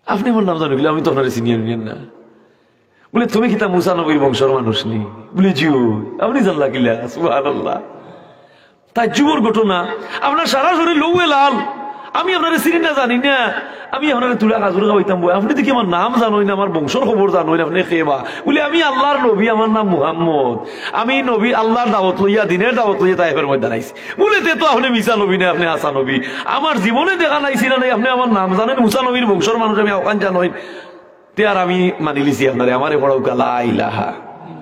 আপনি আমার নাম জানিলে আমি তো আপনার চিনিয়ে নিয়েন না। বলে তুমি কিতা মুসা নবীর বংশের মানুষ নি? বলে জিও, আপনি জান লাগিলা। সুবহানাল্লাহ। তাই যুবর ঘটনা, আপনার সারা শরীর লৌয়ে লাল, আমি আপনার চিনি না জানি না, আমি আপনার তুলা কাজুর খাওয়াইতাম বই, আপনি দেখি আমার নাম জানোই না, আমার বংশর খবর জানোই না, আপনি খেবা। বলে আমি আল্লাহর নবী, আমার নাম মুহাম্মদ, আমি নবী আল্লাহর দাওয়াত লইয়া, দিনের দাওয়াত লইয়া তাইফের মধ্যে আইছি। বলে তে তো আপনি মিসা নবী না, আপনি আসা নবী, আমার জীবনে দেখা নাইছি না, আপনি আমার নাম জানেন, মুসা নবীর বংশর মানুষ, আমি ওখান জানোই। তে আর আমি মানি লিছি আপনারে, আমারে পড়াও লা ইলাহা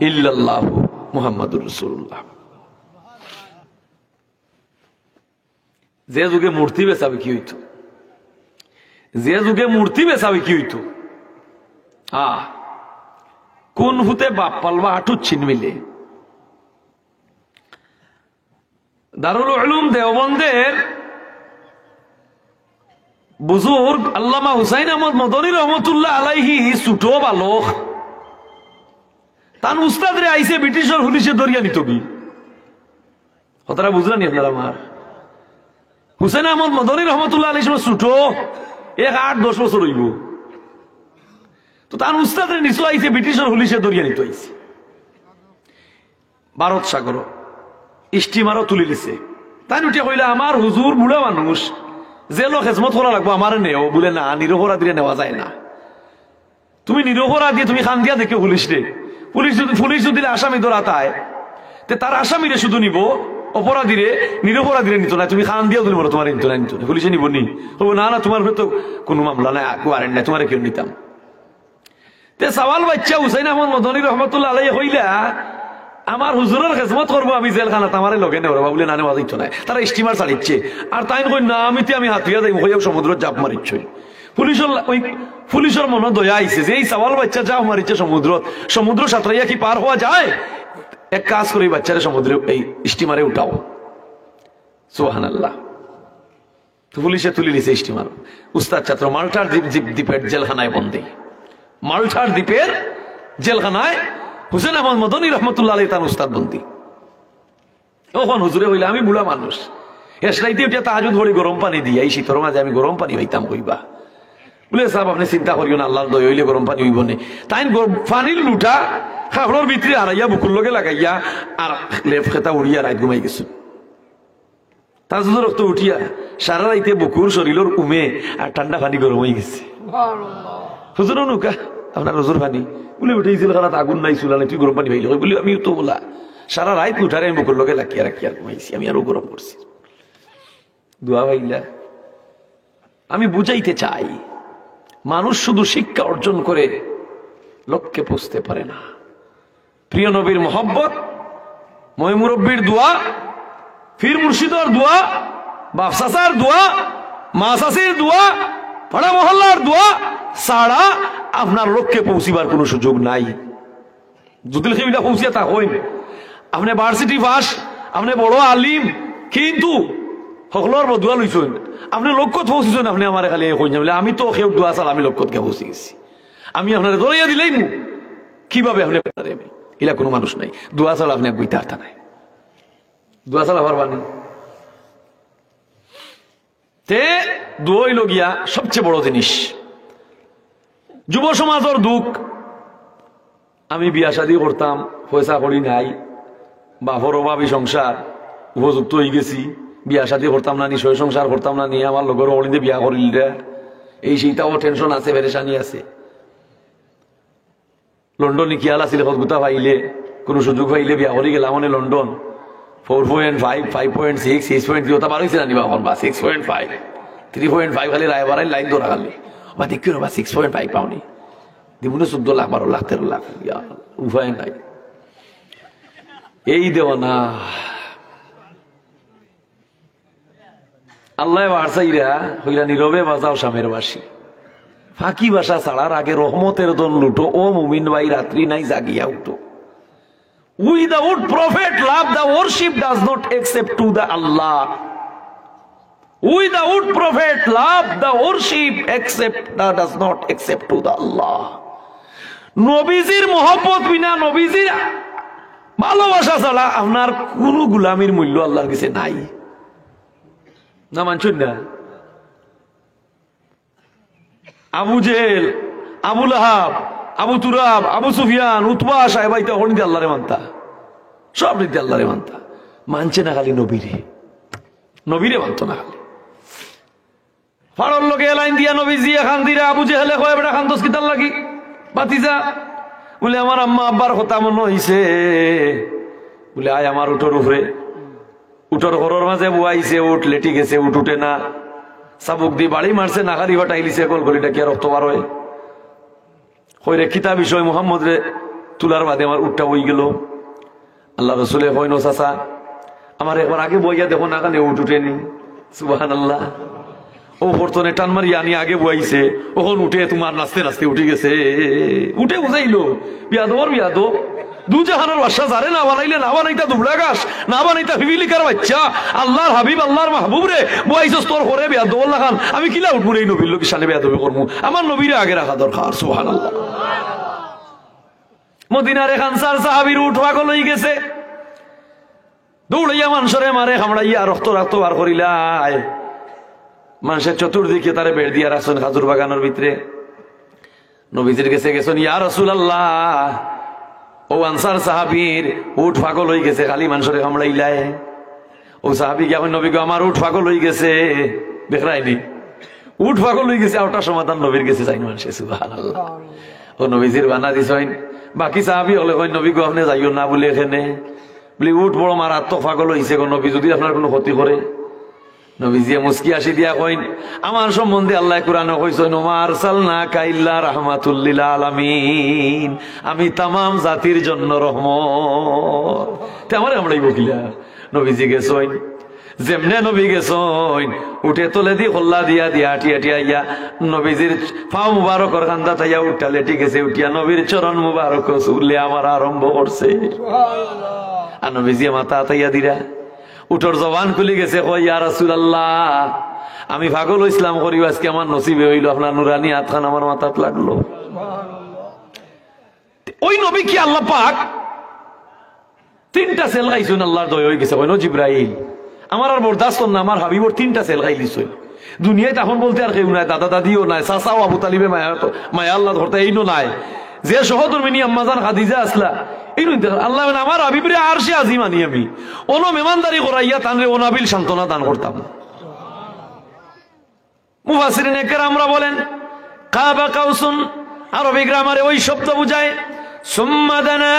ইল্লাল্লাহু মুহাম্মাদুর রাসূলুল্লাহ। যে যুগে মূর্তি বেচাবে কি হইতো, যে যুগে মূর্তি বেচাবে কি হইতো। কোন হুতে বাপ পালবা আটু ছিন মিলে। দারুল উলুম দেওবন্দের বুজুর্গ আল্লামা হুসাইন আহমদ মদনী রহমতুল্লাহ আলাইহি ছুটো বালক তান উস্তাদ রে আইসে ব্রিটিশের পুলিশে দরিয়া নিত কি কথাটা বুঝলেন আপনারা? আমার হুসাইন আহমদ মদনী রহমতুল্লাহ আলাইহি ছুটো 8-10 বছর হইব, তো তার উস্তাদ রে নিচু আইসে ব্রিটিশের পুলিশে দরিয়া নিত আইসে। ভারত সাগর স্টিমারও তুলি দিছে। তাই উঠে কইলে আমার হুজুর বুড়া মানুষ, যে লোক হেজমত করা লাগবো আমার নেও। বলে না, নিরপরাধ দিয়ে নেওয়া যায় না। তুমি নিরপরাধ দিয়ে তুমি খান দিয়া দেখে পুলিশ রে, পুলিশ যদি আসামি ধরা তায় তার আসামিরে শুধু নিব, অপরাধীরে নিরপরাধীরে নিত না। তুমি খান দিয়া তুলবো তোমার নিত না, নিত না, পুলিশে নিব নি? বলবো না না, তোমার তো কোনো মামলা নাই, ওয়ারেন্ট নাই, তোমার কেউ নিতাম। তে সওয়াল বাচ্চা হুসাইন আহমদ মদনী রহমতুল্লাহ আলাইহি কইলা আমার হুজুরের খেজমত করবো আমি জেলখানাত, আমারে লগে নেওয়া বলে না নেওয়া দিত না। তারা স্টিমার চালিচ্ছে আর তাই কই না আমি হাতিয়া যাই হইয়াও সমুদ্র জাপ মারিচ্ছ। পুলিশের মনে দয়া আইছে যে এই সওয়াল বাচ্চা জাপ মারিচ্ছে সমুদ্র সাঁতরাইয়া কি পার হওয়া যায়? এক কাজ করে এই বাচ্চারা সমুদ্রে এই স্টিমারে উঠাও। সুবহানাল্লাহ। তো পুলিশে তুলে নিছে স্টিমার। উস্তাদ ছাত্র মাল্টার দ্বীপের জেলখানায় বন্দী। মাল্টার দ্বীপের জেলখানায় হুসেন আহমদ মদনী রহমতুল্লাহ আলাইহি তার উস্তাদ বন্দী। তখন হুজুরে হইলে আমি বুড়া মানুষ, এসরাইতে উঠিয়া তাহাজুদ ভরি গরম পানি দিয়ে এই শীতর মাঝে আমি গরম পানি হইতাম কইবা। বলে সাহেব আপনি চিন্তা করিও না, আল্লাহর দয় হইলে গরম পানি হইব না। তাই পানির লুটা খাবড়ের ভিতরে হারাইয়া বুকুর লগে লাগাইয়া আর লেপ খেতা উড়িয়া রাত ঘুমাই গেছে। তাহাজুদ রক্ত উঠিয়া সারা রাইতে বুকুর শরীরের উমে আর ঠান্ডা পানি গরম হয়ে গেছে। হুজুরও নৌকা আপনার হুজুর পানি বলে উঠে জেলখানাত আগুন নাই, চুলা নাই, তুই গরম পানি ভাইল বলি আমি তো বলা সারা রাত উঠারে আমি বুকুর লগে লাকিয়া রাখিয়া ঘুমাইছি, আমি আরো গরম করছি। দোয়া ভাইলা আমি বুঝাইতে চাই, মানুষ শুধু শিক্ষা অর্জন করে লক্ষ্যে পৌঁছতে পারে না। প্রিয় নবীর মোহব্বত, মই মুরব্বীর দোয়া, ফির মুর্শিদর দোয়া, বাপ চাচার দোয়া, মা চাচির দোয়া, পাড়া মহল্লার দোয়া ছাড়া আপনার লক্ষ্যে পৌঁছিবার কোনো সুযোগ নাই। যদি সেগুলা পৌঁছিয়া তা হইন আপনি ভার্সিটি পাস, আপনি বড় আলিম, কিন্তু সকলের দোয়া লইছেন, আপনি লক্ষ্যত পৌঁছিছেন। আপনি আমার খালি কইন বলে আমি তো সেও দোয়া চাল আমি লক্ষ্যত গিয়ে পৌঁছে গেছি, আমি আপনার দৌড়াইয়া দিলেই কিভাবে আপনি এলা কোনো মানুষ নাই। দোয়া চাল আপনি বইতে আর্থা নাই, দোয়া চাল আবার বানি তে দোয়াই লগিয়া সবচেয়ে বড় জিনিস। যুব সমাজের দুঃখ, আমি বিয়া শাদী করতাম, পয়সা করি নাই, বাপর অভাবী সংসার, উপযুক্ত হয়ে গেছি, বিয়া শাদী করতাম না নি, সয় সংসার করতাম না নি, আমার লগর অলিতে বিয়া করিল, এই সেইটাও টেনশন আছে, পেরেশানি আছে। লন্ডনে কিয়াল আছিল সদগুতা পাইলে, কোনো সুযোগ পাইলে বিয়া করি গেলাম মানে লন্ডন 4.5, 5.6, 6.3 ওটা বার হয়েছে না নিবা বা 6.5, 3.5 খালি রায় বাড়াই লাইন ধরা খালি বা দেখি বা 6.5 পাওনি দিব 14 লাখ 12 লাখ 13 লাখ, উপায় নাই। এই দেওয়া না আল্লাহ বাড়সাইরা হইলা নীরবে বাজাও স্বামের বাসি, ফাঁকি বাসা ছাড়ার আগে রহমতের দন লুটো। ও মুমিন ভাই রাত্রি নাই জাগিয়া উঠো। Without prophet love, the worship does not accept to the Allah. Without prophet love, the worship does not accept to the Allah. নবীজির মোহব্বত বিনা, নবীজির ভালোবাসা ছাড়া আপনার কোন গুলামির মূল্য আল্লাহর কাছে নাই। না মানছেন না? আবু জেহেল, আবু লাহাব, আবু তুরাব, আবু সুফিয়ান, উতবা, সাহেব হনিতে আল্লাহরে মানতা, সব রীতি আল্লাহরে মানতা, মানছে না খালি নবীরে, নবীরে মানত না খালি। ফাড়র লোকে লাইন দিয়া নবীজি খান দিরা আবু জেহেলে কয় বেটা খান দোষ কিতার লাগি বাতিজা, বলে আমার আম্মা আব্বার কথা মনে হইছে, বলে আয় আমার উঠোর উপরে, উঠোর ঘরের মাঝে বুয়াইছে, উঠ লেটি গেছে, উঠ উঠে না, চাবুক দিয়ে বাড়ি মারছে, নাকারি বাটাইলিছে, কলকলিটা কি আর রক্ত বার হয় হইরে কিতা বিষয় মোহাম্মদ রে তুলার বাদে আমার উঠটা বই গেল। আল্লাহ রসুলে হইন চাচা আমার একবার আগে বইয়া দেখো না কানে উঠ উঠেনি। সুবহানাল্লাহ। ও বর্তনে টান মারি আনি আগে বুয়াইছে, ওখন উঠে তোমার নাচতে নাচতে উঠে গেছে, উঠে বুঝাইলো বিয়াদব দুজাহানের বাদশা জারে না বানাইলে না বানাইতা দুবড়া গাছ না বানাইতা ফিবিলিকার বাচ্চা আল্লাহর হাবিব আল্লাহর মাহবুব রে বুয়াইছস তোর করে বিয়াদব লাগান আমি কিলা উঠবো এই নবীর লোকের সামনে বিয়াদবি করবো, আমার নবীরে আগে রাখা দরকার। সুবহানাল্লাহ। মদিনার খানসার সাহাবীর উঠ পাগল হয়ে গেছে, দৌড়াইয়া মানুষরে মারে হামড়াইয়া রক্ত বার করিলাই, মানুষের চতুর্দিকে তারে বেড় দিয়া রাখছেন খাজুর বাগানের ভিতরে। নবীজির কাছে গেছেন, ইয়া রাসূলুল্লাহ, ও আনসার সাহাবীর উঠ পাগল হয়ে গেছে, খালি মানুষরে হামড়াইলাই। ও সাহাবী কি এখন নবী গো আমার উঠ পাগল হয়ে গেছে, দেখরাইনি উঠ পাগল হয়ে গেছে, ওটা সমাধান নবীর কাছে চাই মানুষে। সুবহানাল্লাহ। ও নবীজির বানা দিছেন, বাকি সাহাবী হলে কই নবী গো আপনি যাইও না বলে এখানে বলি উঠ বড় মারাত্মক পাগল হয়েছে গো নবী, যদি আপনার কোনো ক্ষতি করে। নবীজি মুস্কি আসি দিয়া কইন, আমার সম্বন্ধে আল্লাহ কুরআনে কইছেন, ওমা আরসালনাকা ইল্লা রাহমাতুল লিল আলামিন, আমি तमाम জাতির জন্য রহমত। তে আমারে আমরাই বকিলা নবীজি গেছইন, যেমনে নবী গেছইন উঠে তোলে দি খোল্লা দিয়া দিয়া আটিয়া আটিয়া নবীজির পা মুবারকর কান্দা তাইয়া উঠা লেটি গেছে, উঠিয়া নবীর চরণ মুবারক চুলে আমার আরম্ভ করছে। সুবহানাল্লাহ। আর নবীজি মাথা তাইয়া দিরা উঠোর জবান খুলে গেছে, কই ইয়া রাসূলুল্লাহ, আমি পাগল ইসলাম করি, আজকে আমার নসিবে হইল আপনার নুরানি হাতখান আমার মাথাত লাগলো। ওই নবী কি আল্লাহ পাক তিনটা সেল গাইছেন, আল্লাহর দয়া হয়ে গেছে। কইনো জিব্রাইল আমার আর বরদাস্ত না, আমার হাবিবর তিনটা সেল গাই দিছে। দুনিয়ায় তখন বলতে আর কেউ নাই, দাদা দাদিও নাই, চাচাও আবু তালিবে মায়া আল্লাহ ধরতে এইনো নাই, যে সহধর্মিনী আম্মাজান খাদিজা আসলা এই আল্লাহ আমার হাবিবরে আরশে আজিম আনি আমি ওনো মেমানদারি করাইয়া তানরে ওনাবিল সান্ত্বনা দান করতাম। মুফাসসিরিন কেরামরা বলেন কাবা কাউসুন আরবি গ্রামারে ওই শব্দ বুঝায় সুম্মা দানা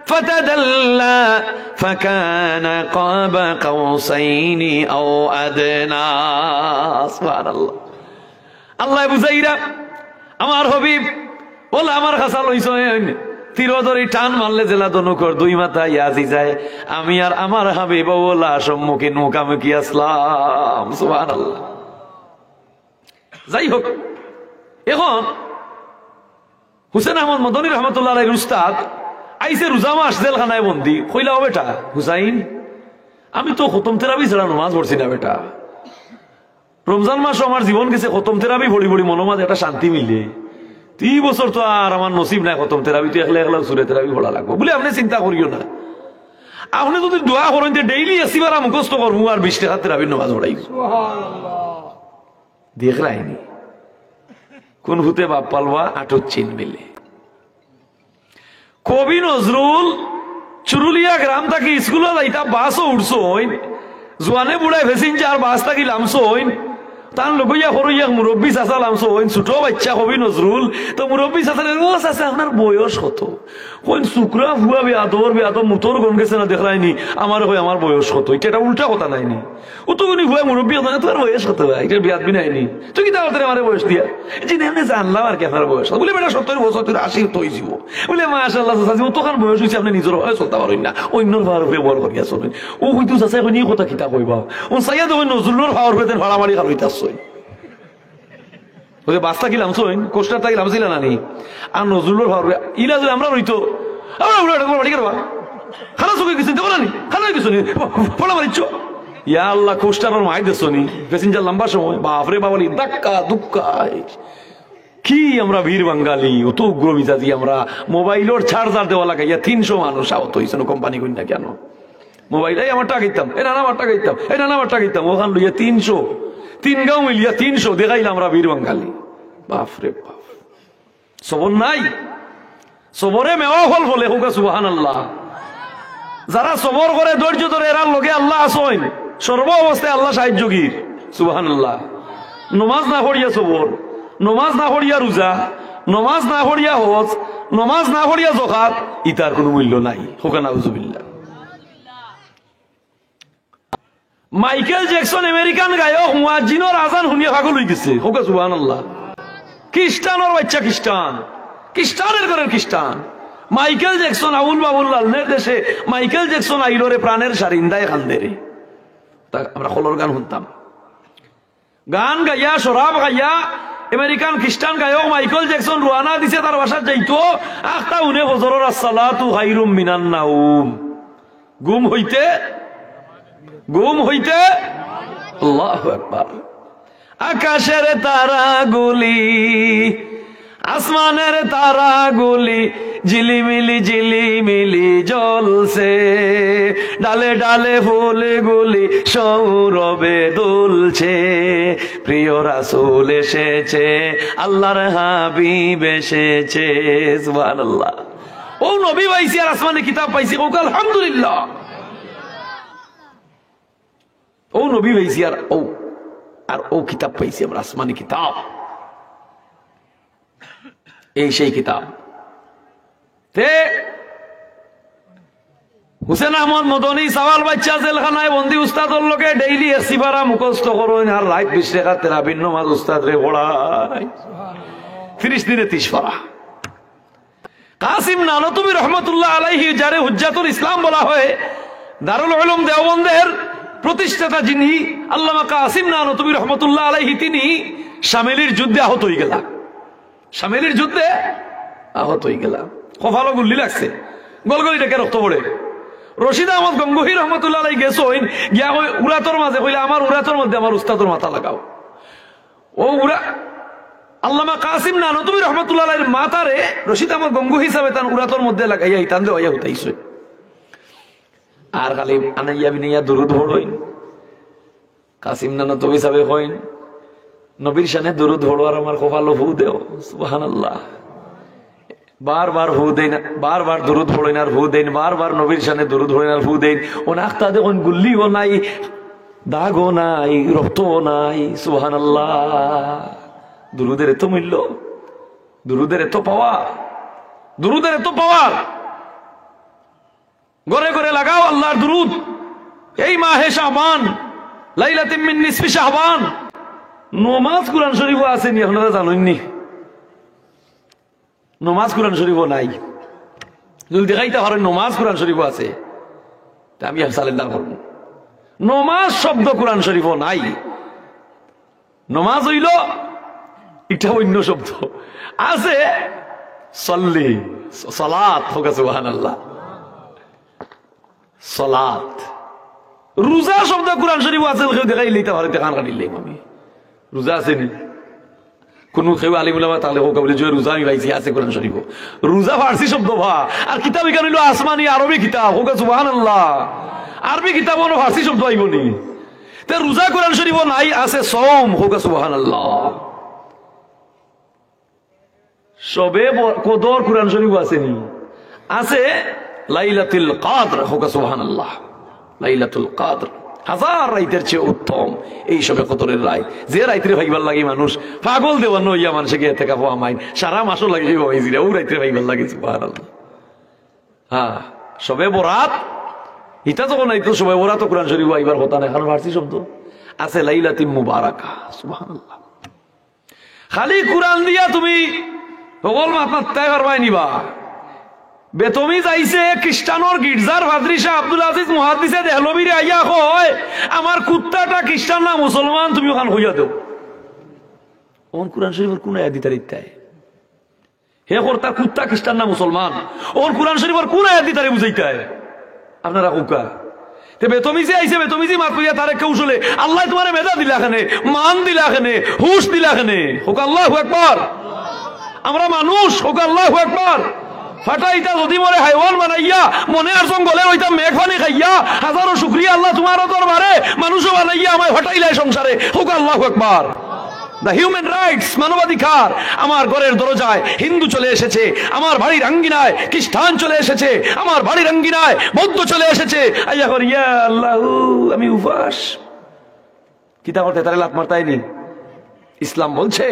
ফাতাদাল্লা ফাকানা কাবা কাউসাইনি আও আদনা। সুবহানাল্লাহ। আল্লাহ বুঝাইরা আমার হাবিব বলে আমার কাছে লইছেন, তীরধরি টান মারলে জেলা দনুকর দুই মাথা ইয়াজি যায়, আমি আর আমার হাবিব ওলা সম্মুখে নৌকামুখী আসলাম। সুবহানাল্লাহ। যাই হোক, এখন হুসেন আহমদ মদনী রহমতুল্লাহ আলাইহির উস্তাদ আইসে রোজা মাস জেলখানায় বন্দি। কইলা ও বেটা হুসাইন, আমি তো খতম তেরাবি ছাড়া নামাজ পড়ছি না বেটা, রমজান মাস আমার জীবন গেছে খতম তেরাবি ভরি ভরি মনোমাজ একটা শান্তি মিলে, 3 বছর তো আর আমার নসিব নাই খতম তেরাবি, তো একলা একলা সুরে তেরাবি পড়া লাগবো বলে আপনি চিন্তা করিও না, আপনি যদি দোয়া করেন যে ডেইলি আসিবার মুখস্থ করবো আর 20 টাকা তেরাবির নামাজ পড়াই। দেখলাইনি কোন ভূতে বাপ পালবা আটক চিন মিলে। কবি নজরুল চুরুলিয়া গ্রাম থাকি স্কুলে যাইতা বাসও উঠছো জোয়ানে বুড়াই প্যাসেঞ্জার বাস থাকি লামছো তান লগইয়া সরইয়া মুরব্বী চাচা লামছো ছোট বাচ্চা কবি নজরুল তো মুরব্বী চাচা ও চাচা আপনার বয়স কত? কইন শুক্রা ভুয়া বেয়াদব মুতর গম গেছে না দেখলাইনি, আমার কই আমার বয়স কত? এটা উল্টা কথা নাইনি, ও তো উনি ভুয়া মুরব্বী কথা তোর বয়স কত ভাই? এটা বিয়াদ বি নাইনি, তুই কি তাড়াতাড়ি আমার বয়স দিয়া জি না জানলাম আর কি আপনার বয়স বলে বেটা 70 বছর তুই 80 তো হইছিব বলে মাশাআল্লাহ চাচা তখন বয়স হইছে আপনি নিজের হয় চলতে পারেন না, অন্যর ভার উপরে বল করিয়া চলেন। ও হইতো চাচা এখন এই কথা কিতা কইবা ও চাইয়া তো নজরুলের ভাওয়ার পেতেন ভাড়ামারি খালইতাছই ওই বাস্তা কি লামছইন কোস্টার তাকি লামছিল না নি আর নজরুলের ভাওয়ার ইলা যদি আমরা রইতো বাড়ি করবা খানা চুকে গেছেন দেখো না নি খানা গেছো নি ফলা মারিচ্ছ ইয়া আল্লাহ কোস্টার মাই দেছো নি প্যাসেঞ্জার লম্বা সময় বাপরে বাবালি ধাক্কা দুক্কা কি আমরা বীর বাঙালি অত উগ্র মিজাজি আমরা মোবাইলের চার্জার দেওয়া লাগাইয়া 300 মানুষ আহত হয়েছে কোম্পানি করি না কেন মোবাইল এই আমার টাকা দিতাম এই নানা আমার টাকা দিতাম এই নানা আমার টাকা দিতাম ওখান লইয়া 300 3 গাঁও মিলিয়া 300 দেখাইলাম আমরা বীর বাঙালি বাপরে বাপ সবর নাই সবরে মেওয়া ফল বলে হোক সুবহানাল্লাহ যারা সবর করে ধৈর্য ধরে এরার লগে আল্লাহ আসেন সর্ব অবস্থায় আল্লাহ সাহায্যগীর সুবহানাল্লাহ নমাজ না পড়িয়া সবর নমাজ না পড়িয়া রোজা নমাজ না পড়িয়া হজ নমাজ না পড়িয়া যাকাত ইতার কোনো মূল্য নাই হোক নাউজুবিল্লাহ মাইকেল জ্যাকসন আমেরিকান গায়ক মুয়াজ্জিনের আজান শুনিয়া পাগল হয়ে গেছে হোক সুবহানাল্লাহ খ্রিস্টানের বাচ্চা খ্রিস্টানের ঘরের খ্রিস্টান মাইকেল জ্যাকসন আউল বাবুল লালনের দেশে মাইকেল জ্যাকসন আইলরে প্রাণের সারিন্দায় খান্দে রে আমরা খলর গান শুনতাম গান গাইয়া শরাব গাইয়া আমেরিকান খ্রিস্টান গায়ক মাইকেল জ্যাকসন রুয়ানা দিছে তার বাসার যাইতো আখতা উনে হজরর আসসালাতু খায়রুম মিনান নাউম গুম হইতে আল্লাহু আকবার। আকাশের তারাগুলি আসমানের তারাগুলি ঝিলিমিলি জ্বলছে, ডালে ডালে ফুলগুলি সৌরভে দুলছে, প্রিয় রাসূল এসেছে, আল্লাহর হাবিব এসেছে। সুবহানাল্লাহ। ও নবী পাইছি আর আসমানে কিতাব পাইছি, ও আলহামদুলিল্লাহ। ও নবী পাইছি আর ও কিতাব পাইছি আমরা, আসমানি কিতাব। এই সেই কিতাব। হুসেন আহমদ মদনী সওয়াল বাচ্চা জেলখানায় বন্দি উস্তাদর লোকে ডেইলি এসিপারা মুখস্থ করেন আর রাত 20 রেখা তেরাবিন নামাজ উস্তাদ রে পড়ায় 30 দিনে 30 পারা। কাসিম নানতুবি রহমতুল্লাহ আলাইহি, যারে হুজ্জাতুল ইসলাম বলা হয়, দারুল উলুম দেওবন্দের প্রতিষ্ঠাতা যিনি আল্লামা কাসিম নানতুবি রহমতুল্লাহ আলাইহি, তিনি শামেলির যুদ্ধে আহত হয়ে গেলেন। শামেলির যুদ্ধে আহত হয়ে গেলাম, কপালও গুল্লি লাগছে, গলগলিটাকে রক্ত পড়ে। রশিদ আহমদ গঙ্গোহী রহমতুল্লাহ আলাইহি গেছেন গিয়া উরাতর মাঝে কইলে আমার উরাতর মধ্যে আমার উস্তাদর মাথা লাগাও। ও উরা আল্লামা কাসিম নানতুবি রহমতুল্লাহ আলাইহির মাথারে রশিদ আহমদ গঙ্গোহী হিসাবে তান উরাতর মধ্যে লাগাইয়া ইতান দে হইয়া হইতাইছে। আর খালি আনাইয়া বিনাইয়া দুরুদ পড়ইন, কাসিম নানতুবি হিসাবে হইন, নবীর শানে দুরুদ পড়ো আর আমার কপালও হু দেও। সুবহানাল্লাহ। বারবার হু দেন, বারবার দুরুদ পড়েন আর হু দেন, বারবার নবীর শানে দুরুদ পড়েন আর হু দেন। ও নাখতা দেখুন গুল্লিও নাই, দাগও নাই, রক্তও নাই। সুবহানাল্লাহ। দুরুদের এত মূল্য, দুরুদের এত পাওয়া, দুরুদের এত পাওয়ার। ঘরে ঘরে লাগাও আল্লাহর দুরুদ। এই মাহে শাবান, লাইলাতুম মিন নিসফি শাবান, নমাজ কুরআন শরীফও আছে নি? আপনারা জানেননি নমাজ কুরআন শরীফও নাই। যদি দেখাইতে পারেন নমাজ কুরআন শরীফও আছে, তা আমি সালেন্দার করব। নমাজ শব্দ কুরআন শরীফও নাই। নমাজ হইল এটা অন্য শব্দ আছে, সল্লি, সালাত হোক। সুবহানাল্লাহ। সালাত। রোজা শব্দ কুরআন শরীফও আছে, কেউ দেখাইলে পারে, দেখান কাটিলে আমি রোজা আছে নি? কোন কেউ আলিম উলামা তাহলে হোক বলে যে রোজা আমি পাইছি আছে কোরআন শরীফ। রোজা ফার্সি শব্দ ভা, আর কিতাব এখানে হইল আসমানি আরবি কিতাব হোক। সুবহানাল্লাহ। আরবি কিতাব কোনো ফার্সি শব্দ আইব নি? তে রোজা কোরআন শরীফ নাই, আছে সওম হোক। সুবহানাল্লাহ। সবে কদর কোরআন শরীফ আছে নি? আছে লাইলাতুল কদর হোক। সুবহানাল্লাহ। লাইলাতুল কদর হাজার রাইতের চেয়ে উত্তম। এই সবে কদরের রায়, যে রাইতে ভাইবার লাগে মানুষ পাগল দেওয়ার নইয়া মানুষে গিয়ে থেকে পাওয়া মাইন সারা মাসও লাগে ও রাইতে ভাইবার লাগে। সুবহানাল্লাহ। হ্যাঁ, সবে বরাত ইটা যখন আইতো সবে বরাত কোরআন শরীফ আইবার কথা নাই, কারণ ফার্সি শব্দ আছে লাইলাতুল মুবারাকা। সুবহানাল্লাহ। খালি কোরআন দিয়া তুমি সকল মাত্রায় তাই পারবাই নিবা। বেতমি যাইছে খ্রিস্টানোর গির্জার ভাদ্রি শাহ আব্দুল আজিজ মুহাদ্দিসে দেহলবিরে আইয়া কয় আমার কুত্তাটা খ্রিস্টান না মুসলমান, তুমি ওখান হইয়া দেও। ওন কোরআন শরীফের কোন আয়াত দিতার ইত্যায় হে কর্তা কুত্তা খ্রিস্টান না মুসলমান, ওন কোরআন শরীফের কোন আয়াত দিতারে বুঝাইতায় আপনারা কুকা। তে বেতমি যে আইছে, বেতমি যে মাত কইয়া তারে কৌশলে আল্লাহ তোমারে মেধা দিলা খানে, মান দিলা খানে, হুশ দিলা খানে হোক। আল্লাহু আকবার। আমরা মানুষ হোক। আল্লাহু আকবার। ফাটাইতা যদি মরে হাইওয়ান বানাইয়া মনে আর জঙ্গলে ওইটা মেঘ পানি খাইয়া হাজারো শুকরিয়া আল্লাহ তোমার দরবারে মানুষও বানাইয়া আমায় ফাটাইলাই সংসারে হোক। আল্লাহু আকবার। দ্য হিউম্যান রাইটস, মানবাধিকার। আমার ঘরের দরজায় হিন্দু চলে এসেছে, আমার বাড়ির আঙ্গিনায় খ্রিস্টান চলে এসেছে, আমার বাড়ির আঙ্গিনায় বৌদ্ধ চলে এসেছে। আইয়া কর ইয়া আল্লাহ আমি উপাস কিতা করতে তারে লাত মারতাইনি। ইসলাম বলছে